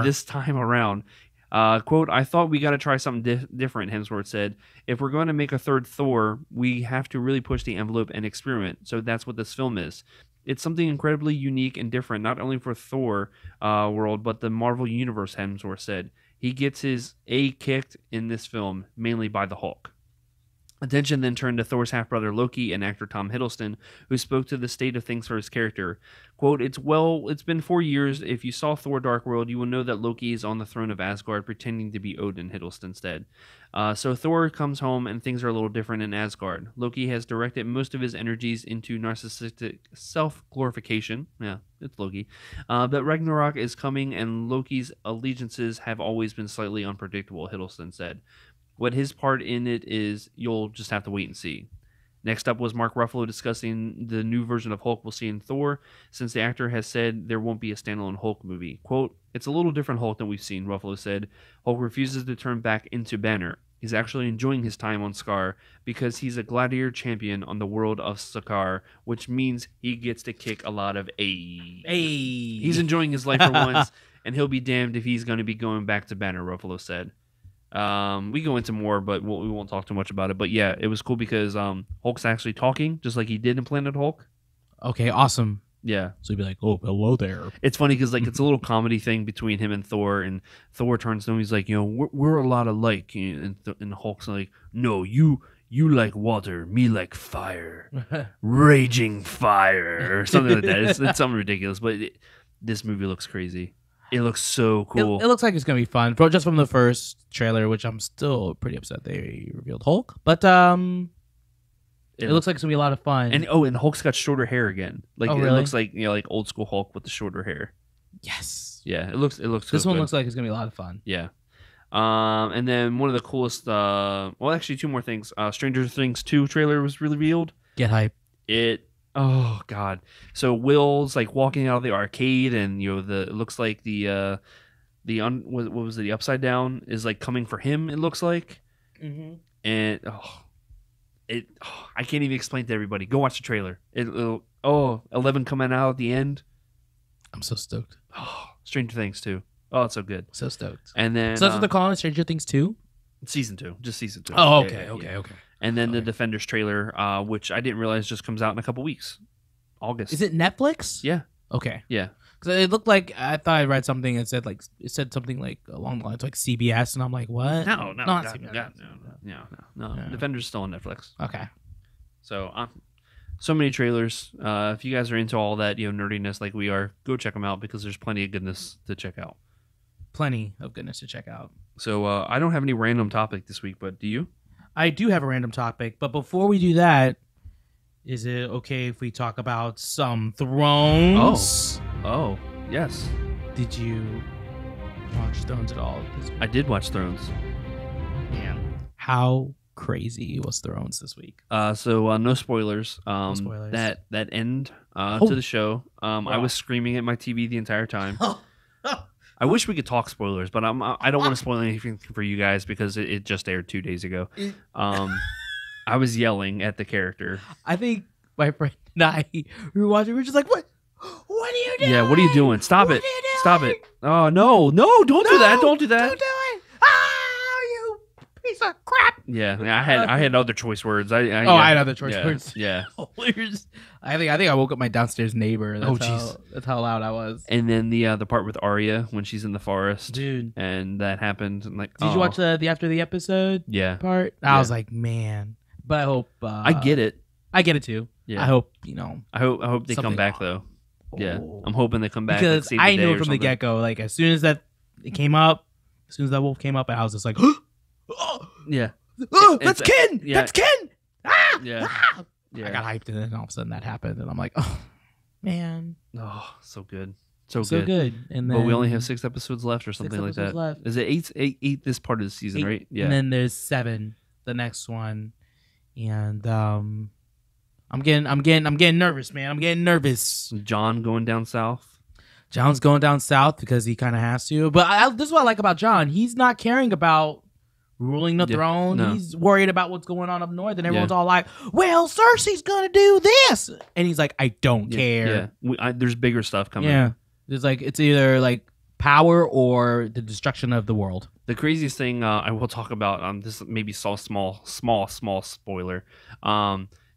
this time around. Quote, "I thought we got to try something different," Hemsworth said. "If we're going to make a third Thor, we have to really push the envelope and experiment. So that's what this film is. It's something incredibly unique and different, not only for Thor world, but the Marvel Universe," Hemsworth said. He gets his A kicked in this film, mainly by the Hulk. Attention then turned to Thor's half-brother Loki and actor Tom Hiddleston, who spoke to the state of things for his character. Quote, it's been 4 years. If you saw Thor Dark World, you will know that Loki is on the throne of Asgard pretending to be Odin," Hiddleston said. So Thor comes home and things are a little different in Asgard. Loki has directed most of his energies into narcissistic self-glorification. Yeah, it's Loki. But Ragnarok is coming and Loki's allegiances have always been slightly unpredictable, Hiddleston said. What his part in it is, you'll just have to wait and see. Next up was Mark Ruffalo discussing the new version of Hulk we'll see in Thor, since the actor has said there won't be a standalone Hulk movie. Quote, "It's a little different Hulk than we've seen," Ruffalo said. "Hulk refuses to turn back into Banner. He's actually enjoying his time on Skaar because he's a gladiator champion on the world of Sakaar, which means he gets to kick a lot of A. He's enjoying his life for once, and he'll be damned if he's going to be going back to Banner," Ruffalo said. We go into more, but we won't talk too much about it. But yeah, it was cool because Hulk's actually talking just like he did in Planet Hulk. Okay, awesome. Yeah, so he'd be like, "Oh, hello there." It's funny because like it's a little comedy thing between him and Thor turns to him. He's like, we're a lot alike, and Hulk's like, "No, you like water, me like fire, raging fire," or something like that. It's something ridiculous, but this movie looks crazy. It looks so cool. It looks like it's gonna be fun, just from the first trailer, which I'm still pretty upset they revealed Hulk. But it looks like it's gonna be a lot of fun. And Hulk's got shorter hair again. Like really? It looks like like old school Hulk with the shorter hair. Yes. Yeah, it looks. This one looks like it's gonna be a lot of fun. Yeah. And then one of the coolest. Well, actually, two more things. Stranger Things 2 trailer was revealed. Get hype. Oh God! So Will's like walking out of the arcade, and it looks like what was it? The Upside Down is like coming for him. It looks like, and I can't even explain to everybody. Go watch the trailer. 11 coming out at the end. I'm so stoked. Oh, Stranger Things 2. Oh, it's so good. So stoked. And then So that's what they're calling it, Stranger Things 2? season 2, just season 2. Oh, Yeah, okay, yeah, okay, yeah. okay. And then the Defenders trailer, which I didn't realize just comes out in a couple weeks, August. Is it Netflix? Yeah, Okay. yeah. Because it looked like I thought I read something and said something like along the lines like CBS, and I'm like, what? No, not God, CBS. God, no. Yeah. Defenders still on Netflix. Okay. So, so many trailers. If you guys are into all that, nerdiness like we are, go check them out because there's plenty of goodness to check out. Plenty of goodness to check out. So, I don't have any random topic this week, but do you? I do have a random topic, but before we do that, is it okay if we talk about some Thrones? Oh, yes. Did you watch Thrones at all this week? I did watch Thrones. Man, how crazy was Thrones this week? So no spoilers. No spoilers. That end to the show. I was screaming at my TV the entire time. I wish we could talk spoilers, but I don't want to spoil anything for you guys because it just aired 2 days ago. I was yelling at the character. I think my friend and I we were watching. We were just like, "What? What are you doing? Yeah, what are you doing? Stop What it! are you doing? Stop it! Oh no, don't do that! Don't do that! Don't do it! Oh, you piece of crap!" Yeah, I had other choice words. I had other choice words. Yeah. I think I woke up my downstairs neighbor. That's jeez. That's how loud I was. And then the part with Arya when she's in the forest, Dude. and that happened. And like, Did you watch the after the episode? Yeah. Part. I was like, man. But I hope I get it. I get it too. Yeah. I hope I hope they come something- back though. Yeah, Oh. I'm hoping they come back because like, save the I day knew or from the something. get go. Like as soon as that wolf came up, I was just like, oh, Yeah, that's Ken. yeah. That's Ken. Ah, Yeah. ah. yeah. I got hyped, and then all of a sudden that happened, and I'm like, oh man, Oh, so good, so so good. And then But we only have 6 episodes left or something like episodes that. left. Is it eight this part of the season, 8, right? Yeah. And then there's 7, the next one, and I'm getting nervous, man. I'm getting nervous. John going down south. John's going down south because he kind of has to. But this is what I like about John. He's not caring about ruling the throne. no. He's worried about what's going on up north, and everyone's all like, "Well, Cersei's gonna do this," and he's like, "I don't care." Yeah, there's bigger stuff coming. Yeah, it's like it's either like power or the destruction of the world. The craziest thing I will talk about. This maybe small spoiler.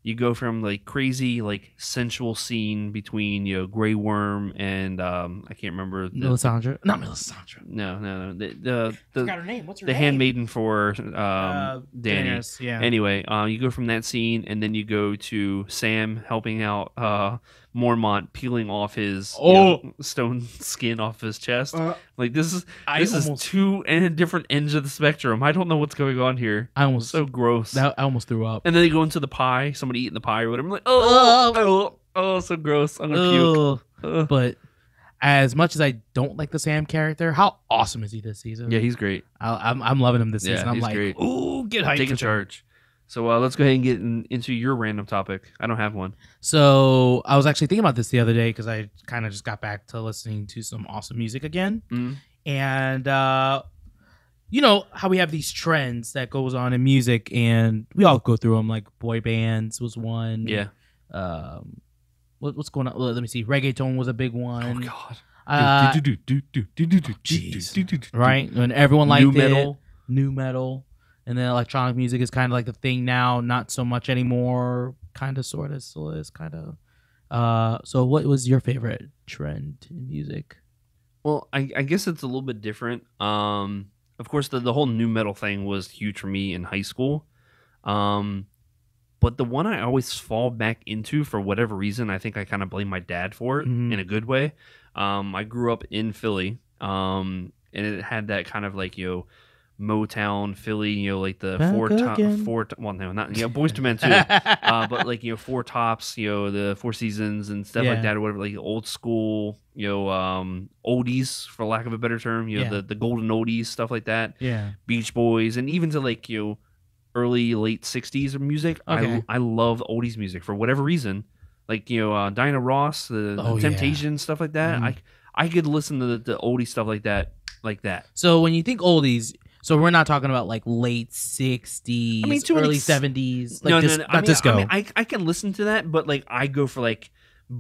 You go from like crazy like sensual scene between Grey Worm and I can't remember Melisandre, not Melisandre. No. I forgot her name. What's her the name? handmaiden for Danny. Daenerys, yeah. Anyway, you go from that scene and then you go to Sam helping out Mormont peeling off his stone skin off his chest. Like this is 2 different ends of the spectrum. I don't know what's going on here. So gross. I almost threw up. And then they go into the pie. Somebody eating the pie or whatever. I'm like, oh, so gross. I'm gonna puke. But as much as I don't like the Sam character, how awesome is he this season? Yeah, he's great. I'm loving him this season. I'm he's like, great. ooh, get hyped. Taking charge. So let's go ahead and get into your random topic. I don't have one. So I was actually thinking about this the other day because I kind of just got back to listening to some awesome music again. Mm-hmm. And you know how we have these trends that goes on in music, and we all go through them. Like boy bands was one. Yeah. What's going on? Let me see. Reggaeton was a big one. Oh God. Jeez. Right? When everyone liked new metal. And then electronic music is kind of like the thing now, not so much anymore. Kind of, sort of, still is, kind of. So what was your favorite trend in music? Well, I guess it's a little bit different. Of course, the whole new metal thing was huge for me in high school. But the one I always fall back into for whatever reason, I think I kind of blame my dad for it in a good way. I grew up in Philly, and it had that kind of like, Motown, Philly, like the Boys to Men too, but like Four Tops, the Four Seasons and stuff like that, or whatever, like old school, oldies for lack of a better term, the golden oldies, stuff like that. Yeah, Beach Boys, and even to like early late '60s music. Okay. I love oldies music for whatever reason, like Diana Ross, the Temptations, stuff like that. I could listen to the oldie stuff like that. So when you think oldies. So we're not talking about like late 60s, early 70s. Like no. not disco. I can listen to that, but like I go for like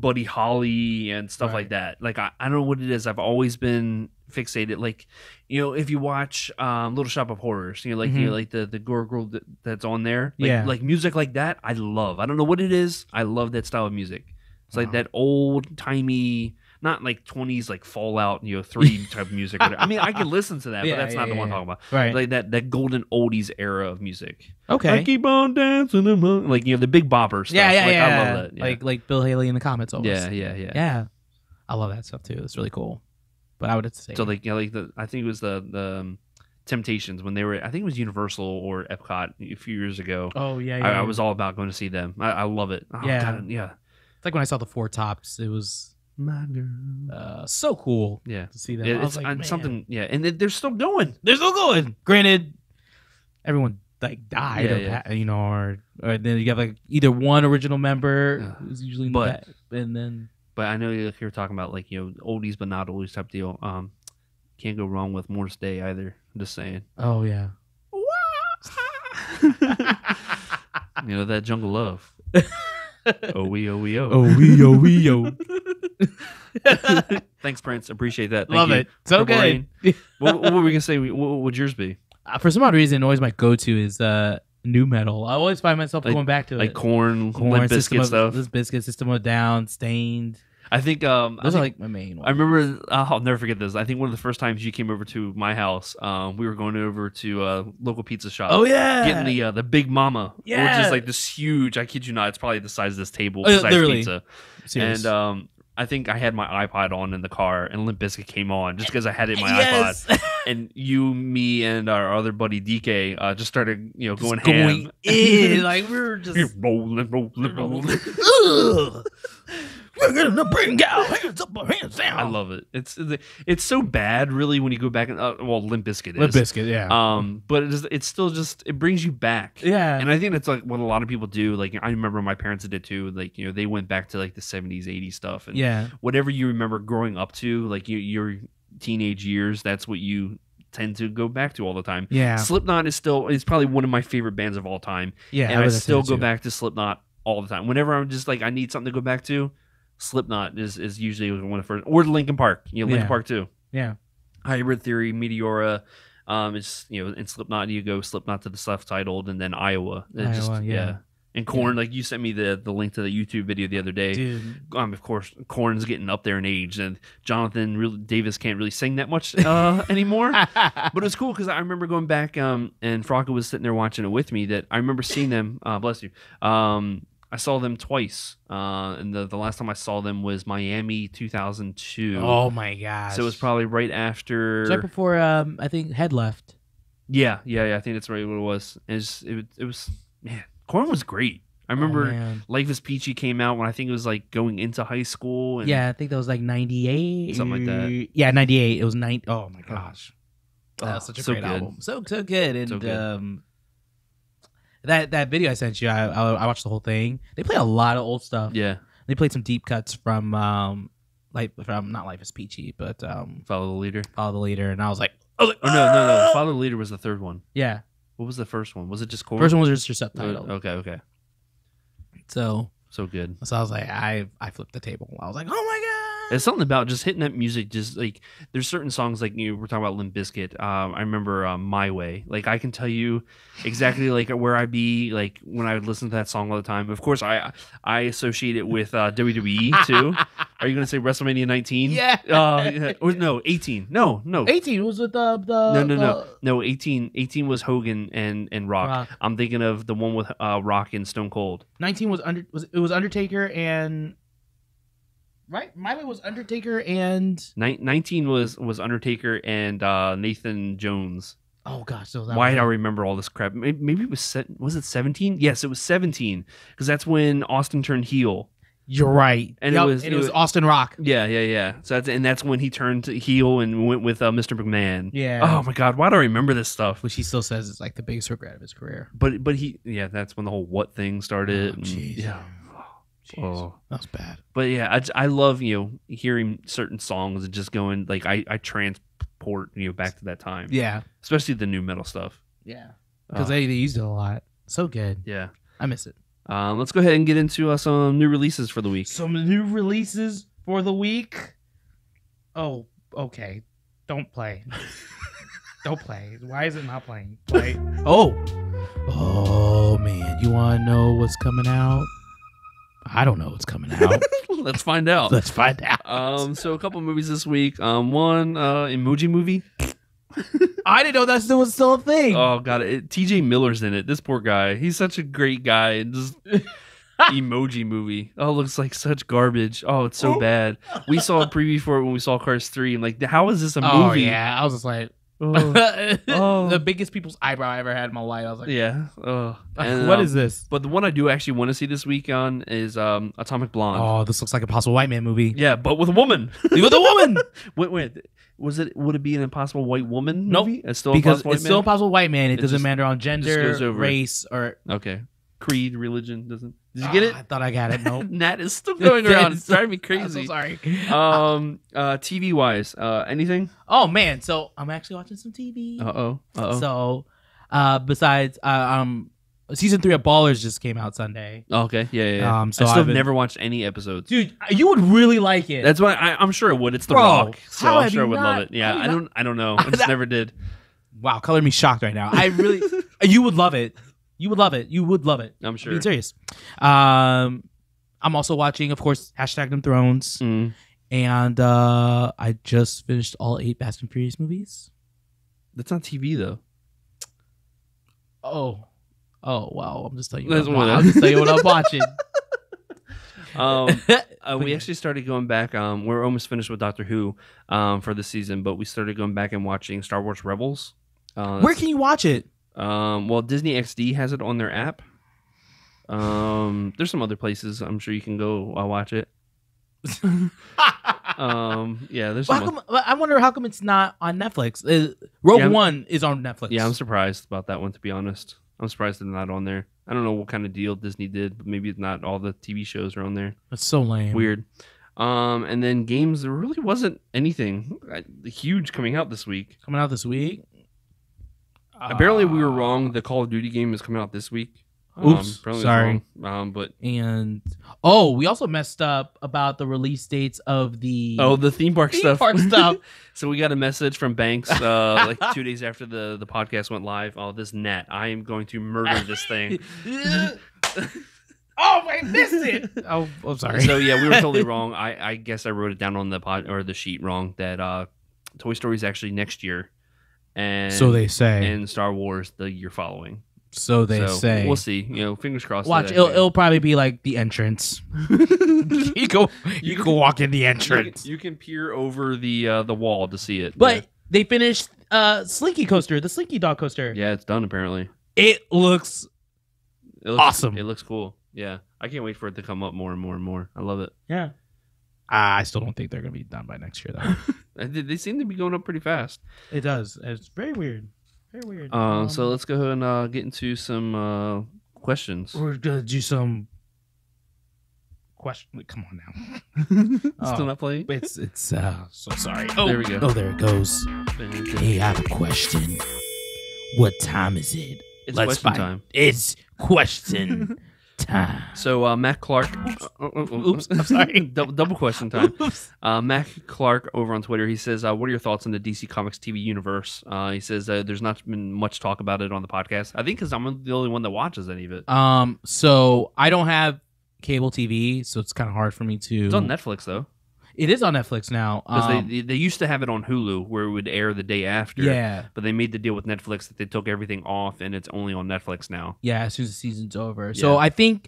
Buddy Holly and stuff Right. like that. Like I don't know what it is. I've always been fixated. Like, if you watch Little Shop of Horrors, like the gore girl that's on there. Like, Yeah. like music like that, I love. I don't know what it is. I love that style of music. It's like that old timey, not like 20s like Fallout 3 type of music. I mean, I can listen to that, but that's not the one I'm talking about. Right. Like that golden oldies era of music. Okay. I keep on dancing, like the big bopper stuff. Yeah. I love that. Yeah. Like Bill Haley in the Comets almost. Yeah. I love that stuff too. It's really cool. But I would have to say So like I think it was the Temptations when they were. I think it was Universal or Epcot a few years ago. Oh yeah. I was all about going to see them. I love it. Oh, Yeah. God, yeah. It's like when I saw the Four Tops. It was My girl. so cool. Yeah. To see them. I It's was like, man. something. Yeah, and they're still going. They're still going. Granted, everyone like died, Yeah, or then you have like either one original member who's usually in the back, and then. But I know you're talking about like oldies but not oldies type deal. Can't go wrong with Morris Day either. I'm just saying. Oh yeah. That Jungle Love. Oh we oh. Oh we oh. Thanks, Prince. Appreciate that. Thank Love you. it. So Purple good. Rain. What were we gonna say? What would yours be? For some odd reason, always my go-to is new metal. I always find myself going back to like it. Limp Bizkit stuff. Limp Bizkit, System of a Down, Stained. I think Those are like my main ones. I remember. I'll never forget this. I think one of the first times you came over to my house, we were going over to a local pizza shop. Oh yeah, getting the Big Mama, which Yeah. is like this huge. I kid you not, it's probably the size of this table. Oh, Size literally. pizza. Serious. And I think I had my iPod on in the car, and Limp Bizkit came on just because I had it in my Yes. iPod. And you, me, and our other buddy DK just started going Just going ham. in. Like we were just rolling. Ugh. We're gonna bring out hands up or hands down. I love it. It's so bad, really, when you go back and Limp Bizkit is. Limp Bizkit, yeah. But it's still just it brings you back. Yeah. And I think that's like what a lot of people do. Like I remember my parents did too. Like they went back to like the 70s, 80s stuff, and Yeah. whatever you remember growing up to, like your teenage years, that's what you tend to go back to all the time. Yeah. Slipknot is probably one of my favorite bands of all time. Yeah. And I would still say go too. back to Slipknot all the time. Whenever I'm just like I need something to go back to, Slipknot is usually one of the first, or Linkin Park. Linkin Yeah. Park too. Yeah. Hybrid Theory, Meteora. It's in Slipknot you go Slipknot to the self-titled, and then Iowa. Yeah. And Korn, like you sent me the link to the YouTube video the other day. Dude. Of course, Korn's getting up there in age, and Jonathan Davis can't really sing that much anymore. But it was cool because I remember going back, and Frocka was sitting there watching it with me. That I remember seeing them. Bless you. I saw them twice, and the last time I saw them was Miami 2002. Oh my gosh. So it was probably right after. It was right before I think Head left. Yeah. I think that's right what it was. It was man, Korn was great. I remember man. Life is Peachy came out when I think it was like going into high school. And Yeah, I think that was like 98. Something like that. Yeah, 98. It was 9. Oh my gosh. That was such a so great good. album. So good. And So good. that video I sent you, I watched the whole thing. They play a lot of old stuff. Yeah. They played some deep cuts from not Life is Peachy, but Follow the Leader. Follow the Leader, and I was like, Oh no. Follow the Leader was the third one. yeah. What was the first one? Was it just Korn? First one was just your subtitle. Okay. So good. I was like, I flipped the table. I was like, oh my god. There's something about just hitting that music. Just like there's certain songs like we're talking about Limp Bizkit. I remember My Way. Like I can tell you exactly like where I'd be like when I would listen to that song all the time. Of course, I associate it with WWE too. Are you gonna say WrestleMania 19? Yeah. Or no 18? No. 18 was with No. 18 was Hogan and Rock. I'm thinking of the one with Rock and Stone Cold. 19 was Undertaker and right. My Way was Undertaker and 19 was Undertaker and Nathan Jones. oh gosh, so Why do I remember all this crap? Maybe it was it 17? Yes, it was 17 because that's when Austin turned heel. You're right, And Yep, it was Austin Rock. Yeah. So that's when he turned heel and went with Mr. McMahon. Yeah. Oh my God, why do I remember this stuff? Which he still says is like the biggest regret of his career. But that's when the whole what thing started. Oh, jeez. Yeah. Jeez. Oh. That was bad. But yeah, I love hearing certain songs and just going like I transport back to that time. Yeah. Especially the new metal stuff. Yeah. Because they used it a lot. So good. Yeah. I miss it. Let's go ahead and get into some new releases for the week. Some new releases for the week. Oh, okay. Don't play. Don't play. Why is it not playing? Play. Oh man. You want to know what's coming out? I don't know what's coming out. Let's find out. Let's find out. So a couple movies this week. One Emoji Movie. I didn't know that was still a thing. Oh god, T.J. Miller's in it. This poor guy. He's such a great guy. And this Emoji Movie. Oh, it looks like such garbage. Oh, it's so bad. We saw a preview for it when we saw Cars 3. I'm like, how is this a movie? Oh yeah, I was just like, oh. the biggest people's eyebrow I ever had in my life. I was like, yeah. And, what is this? But the one I do actually want to see this week on is Atomic Blonde. Oh, this looks like a Possible White Man movie. Yeah, but with a woman. With a woman. Wait. Would it be an Impossible White Woman movie? Nope. It's still because Impossible White it's Man? still a Possible White Man. It doesn't just matter on goes gender, over. race, or Okay. Creed, religion doesn't. Did you get it? I thought I got it. Nope. Nat is still going around. It's driving me I'm crazy. so sorry. TV wise, anything? Oh man, so I'm actually watching some TV. Uh-oh. So, besides, season 3 of Ballers just came out Sunday. Okay. Yeah. So I still I've have been- never watched any episodes. Dude, you would really like it. That's why I'm sure it would. It's The Bro, Rock, so how I'm have sure I you would not- love it. Yeah, how have you I don't know. I just never did. Wow, color me shocked right now. I really, you would love it. You would love it. You would love it. I'm sure. I'm being serious. I'm also watching, of course, #Them Thrones, and I just finished all 8 Fast and Furious movies. That's on TV though. Oh, wow! I'm just telling you. That's What one I'm, of I'm just telling you what I'm watching. We actually started going back. We're almost finished with Doctor Who for the season, but we started going back and watching Star Wars Rebels. Where can you watch it? Well, Disney XD has it on their app. There's some other places I'm sure you can go watch it. Yeah, there's some I wonder how come it's not on Netflix. Rogue One is on Netflix. Yeah, I'm surprised about that one, to be honest. I'm surprised they're not on there. I don't know what kind of deal Disney did, but maybe it's not all the TV shows are on there. That's so lame. Weird. And then games, there really wasn't anything huge coming out this week. Coming out this week. Apparently, we were wrong. The Call of Duty game is coming out this week. Oops, apparently sorry. I was wrong. But we also messed up about the release dates of the the theme park stuff. stuff. So we got a message from Banks like 2 days after the podcast went live. Oh, this Nat, I am going to murder this thing. Oh, I missed it. Oh, I'm sorry. So yeah, we were totally wrong. I guess I wrote it down on the pod or the sheet wrong that Toy Story is actually next year, and so they say, and Star Wars the year following. So they say. We'll see. Fingers crossed. Watch, it'll probably be like the entrance. you can walk in the entrance. You can peer over the wall to see it. But they finished Slinky Coaster, the Slinky Dog Coaster. Yeah, it's done apparently. It looks awesome. It looks cool. Yeah, I can't wait for it to come up more and more and more. I love it. Yeah. I still don't think they're gonna be done by next year though. They seem to be going up pretty fast. It does. It's very weird. Very weird. So let's go ahead and get into some questions. We're gonna do some question. Come on now. Still not playing? It's so sorry. Oh, there we go. Oh, there it goes. Hey, I have a question. What time is it? It's question time. It's question time. So Matt Clark. Oops, I'm sorry. double question time. Matt Clark over on Twitter. He says, "What are your thoughts on the DC Comics TV universe?" He says there's not been much talk about it on the podcast. I think because I'm the only one that watches any of it. So I don't have cable TV, so it's kind of hard for me to. It's on Netflix though. It is on Netflix now. Because they used to have it on Hulu where it would air the day after. Yeah. But they made the deal with Netflix that they took everything off and it's only on Netflix now. Yeah, as soon as the season's over. Yeah. So I think,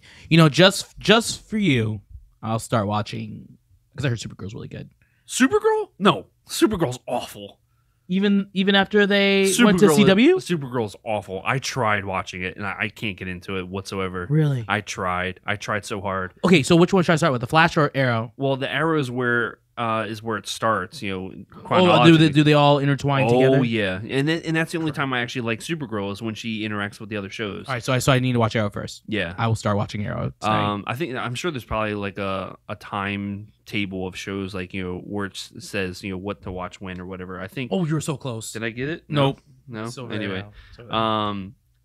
just for you, I'll start watching because I heard Supergirl's really good. Supergirl? No. Supergirl's awful. Even after they went to CW? Supergirl's awful. I tried watching it and I can't get into it whatsoever. Really? I tried so hard. Okay, so which one should I start with? The Flash or Arrow? Well, the Arrow is where it starts, chronologically. Do they all intertwine together? Oh, yeah. And that's the only time I actually like Supergirl is when she interacts with the other shows. All right, so I need to watch Arrow first. Yeah. I will start watching Arrow tonight. I'm sure there's probably like a time table of shows like, where it says, what to watch when or whatever. I think. Oh, you're so close. Did I get it? Nope. No. So anyway.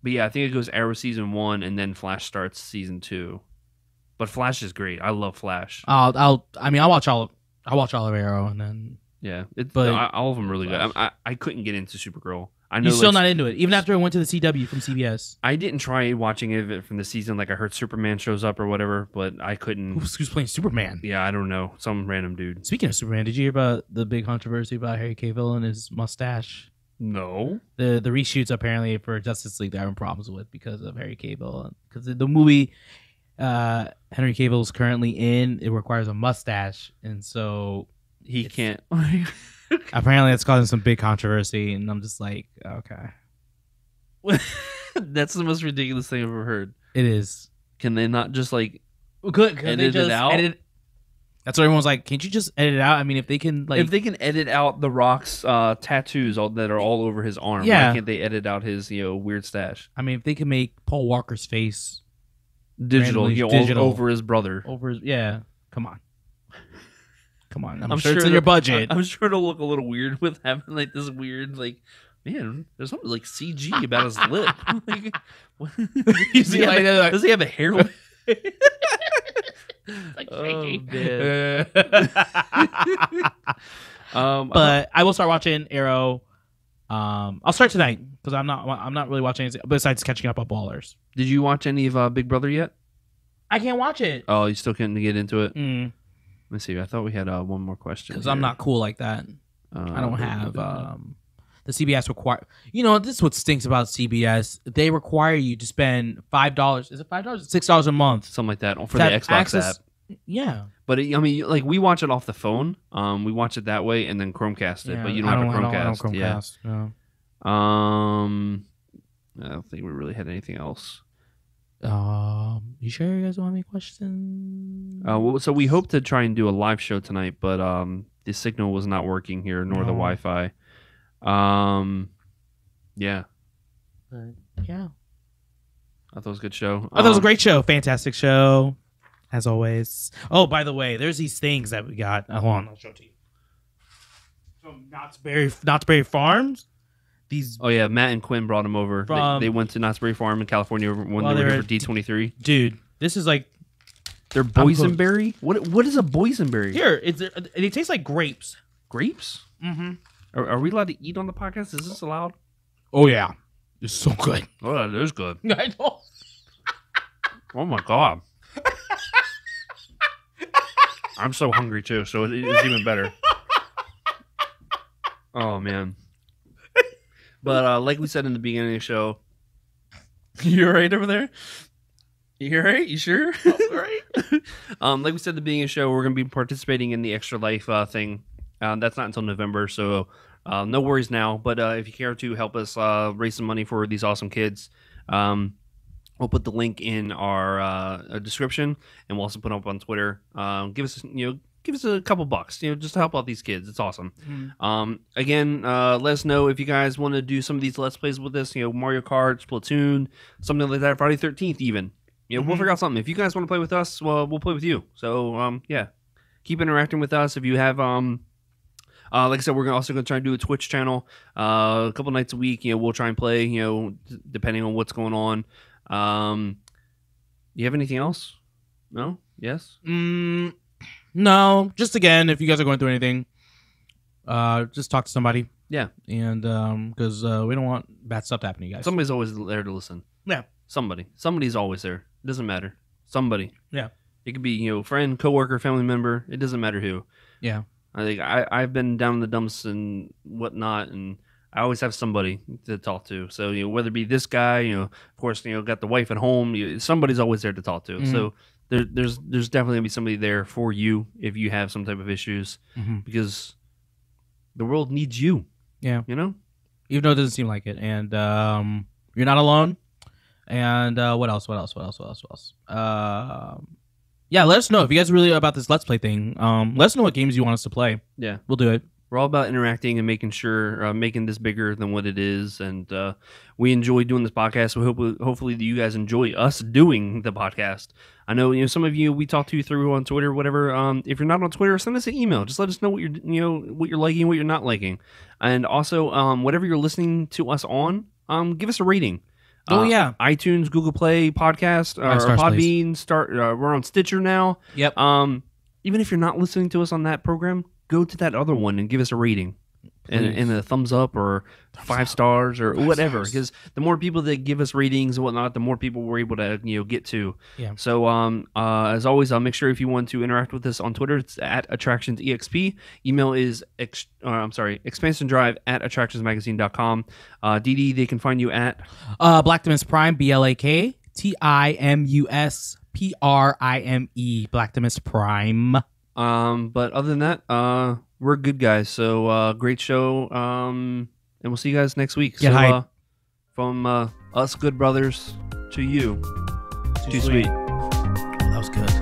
But yeah, I think it goes Arrow season 1 and then Flash starts season 2. But Flash is great. I love Flash. I'll watch all of Arrow and then. Yeah, But all of them really good. I couldn't get into Supergirl. I know you're still not into it, even after I went to the CW from CBS. I didn't try watching it from the season. Like I heard Superman shows up or whatever, but I couldn't. Who's playing Superman? Yeah, I don't know. Some random dude. Speaking of Superman, did you hear about the big controversy about Harry Cavill and his mustache? No. The reshoots apparently for Justice League they're having problems with because of Harry Cavill. Because the movie Henry Cavill is currently in, it requires a mustache, and so he can't. Apparently, it's causing some big controversy, and I'm just like, okay. That's the most ridiculous thing I've ever heard. It is. Can they not just like edit it out? That's what everyone's like. Can't you just edit it out? I mean, if they can, like, if they can edit out The Rock's tattoos that are all over his arm, why can't they edit out his weird stash? I mean, if they can make Paul Walker's face digital, all over his brother, come on. Come on, I'm sure it's in your budget. I'm sure it'll look a little weird with having like this weird, like, man, there's something like CG about his lip. Like, does he have a hair? Like but I will start watching Arrow. I'll start tonight because I'm not really watching anything besides catching up on Ballers. Did you watch any of Big Brother yet? I can't watch it. Oh, you still can't get into it? Let me see. I thought we had one more question. Because I'm not cool like that. I don't have the CBS require. This is what stinks about CBS. They require you to spend $5. Is it $5? $6 a month, something like that, for the Xbox app. Yeah, but like we watch it off the phone. We watch it that way and then Chromecast it. But you don't have a Chromecast. I don't Chromecast. Yeah. No. I don't think we really had anything else. You sure you guys want any questions? So we hope to try and do a live show tonight, but the signal was not working here, nor the Wi-Fi. Yeah. Yeah. I thought it was a good show. I thought it was a great show. Fantastic show, as always. Oh, by the way, there's these things that we got. Hold on, I'll show it to you. From Knott's Berry Farms. Oh yeah, Matt and Quinn brought them over. They went to Knott's Berry Farm in California when they were here for D23. Dude, this is like they're boysenberry. What is a boysenberry? Here, it tastes like grapes. Grapes? Mm-hmm. Are we allowed to eat on the podcast? Is this allowed? Oh yeah, it's so good. Oh, that is good. I know. Oh my god. I'm so hungry too, so it's even better. Oh man. But like we said in the beginning of the show, you all right over there? You all right? You sure? All right. Like we said at the beginning of the show, we're going to be participating in the Extra Life thing. That's not until November, so no worries now. But if you care to help us raise some money for these awesome kids, we'll put the link in our description, and we'll also put it up on Twitter. Give us a couple bucks, just to help out these kids. It's awesome. Again, let us know if you guys want to do some of these Let's Plays with us, Mario Kart, Splatoon, something like that, Friday 13th even. We'll figure out something. If you guys want to play with us, well, we'll play with you. So, yeah. Keep interacting with us. If you have, like I said, we're also going to try and do a Twitch channel a couple nights a week. We'll try and play, depending on what's going on. You have anything else? No? Yes? No, just again, if you guys are going through anything, just talk to somebody. Yeah. And because we don't want bad stuff to happen to you guys. Somebody's always there to listen. Yeah. Somebody's always there. It doesn't matter. Somebody. Yeah. It could be, friend, coworker, family member. It doesn't matter who. Yeah. I think I've been down in the dumps and whatnot, and I always have somebody to talk to. So, whether it be this guy, of course, got the wife at home, somebody's always there to talk to. Mm-hmm. So there's definitely gonna be somebody there for you if you have some type of issues, because the world needs you. Yeah. Even though it doesn't seem like it. And you're not alone. And what else? Yeah, let us know if you guys are really about this Let's Play thing. Let us know what games you want us to play. Yeah. We'll do it. We're all about interacting and making sure, making this bigger than what it is. And we enjoy doing this podcast. So hopefully you guys enjoy us doing the podcast. I know, some of you we talk to you through on Twitter or whatever. If you're not on Twitter, send us an email. Just let us know what you're liking, what you're not liking. And also, whatever you're listening to us on, give us a rating. Oh, yeah. iTunes, Google Play podcast, or Stars, Podbean. We're on Stitcher now. Yep. Even if you're not listening to us on that program, go to that other one and give us a rating. And a thumbs up or 5 stars or whatever, because the more people that give us ratings and whatnot, the more people we're able to get to. Yeah. So as always, I'll make sure if you want to interact with us on Twitter, it's at attractionsexp. Email is expansondrive@attractionsmagazine.com. DD, they can find you at Blacktimus Prime, BLAKTIMUSPRIME, Blacktimus Prime. But other than that, we're good guys. So great show. And we'll see you guys next week. Get hype. From us good brothers to you. Too sweet. That was good.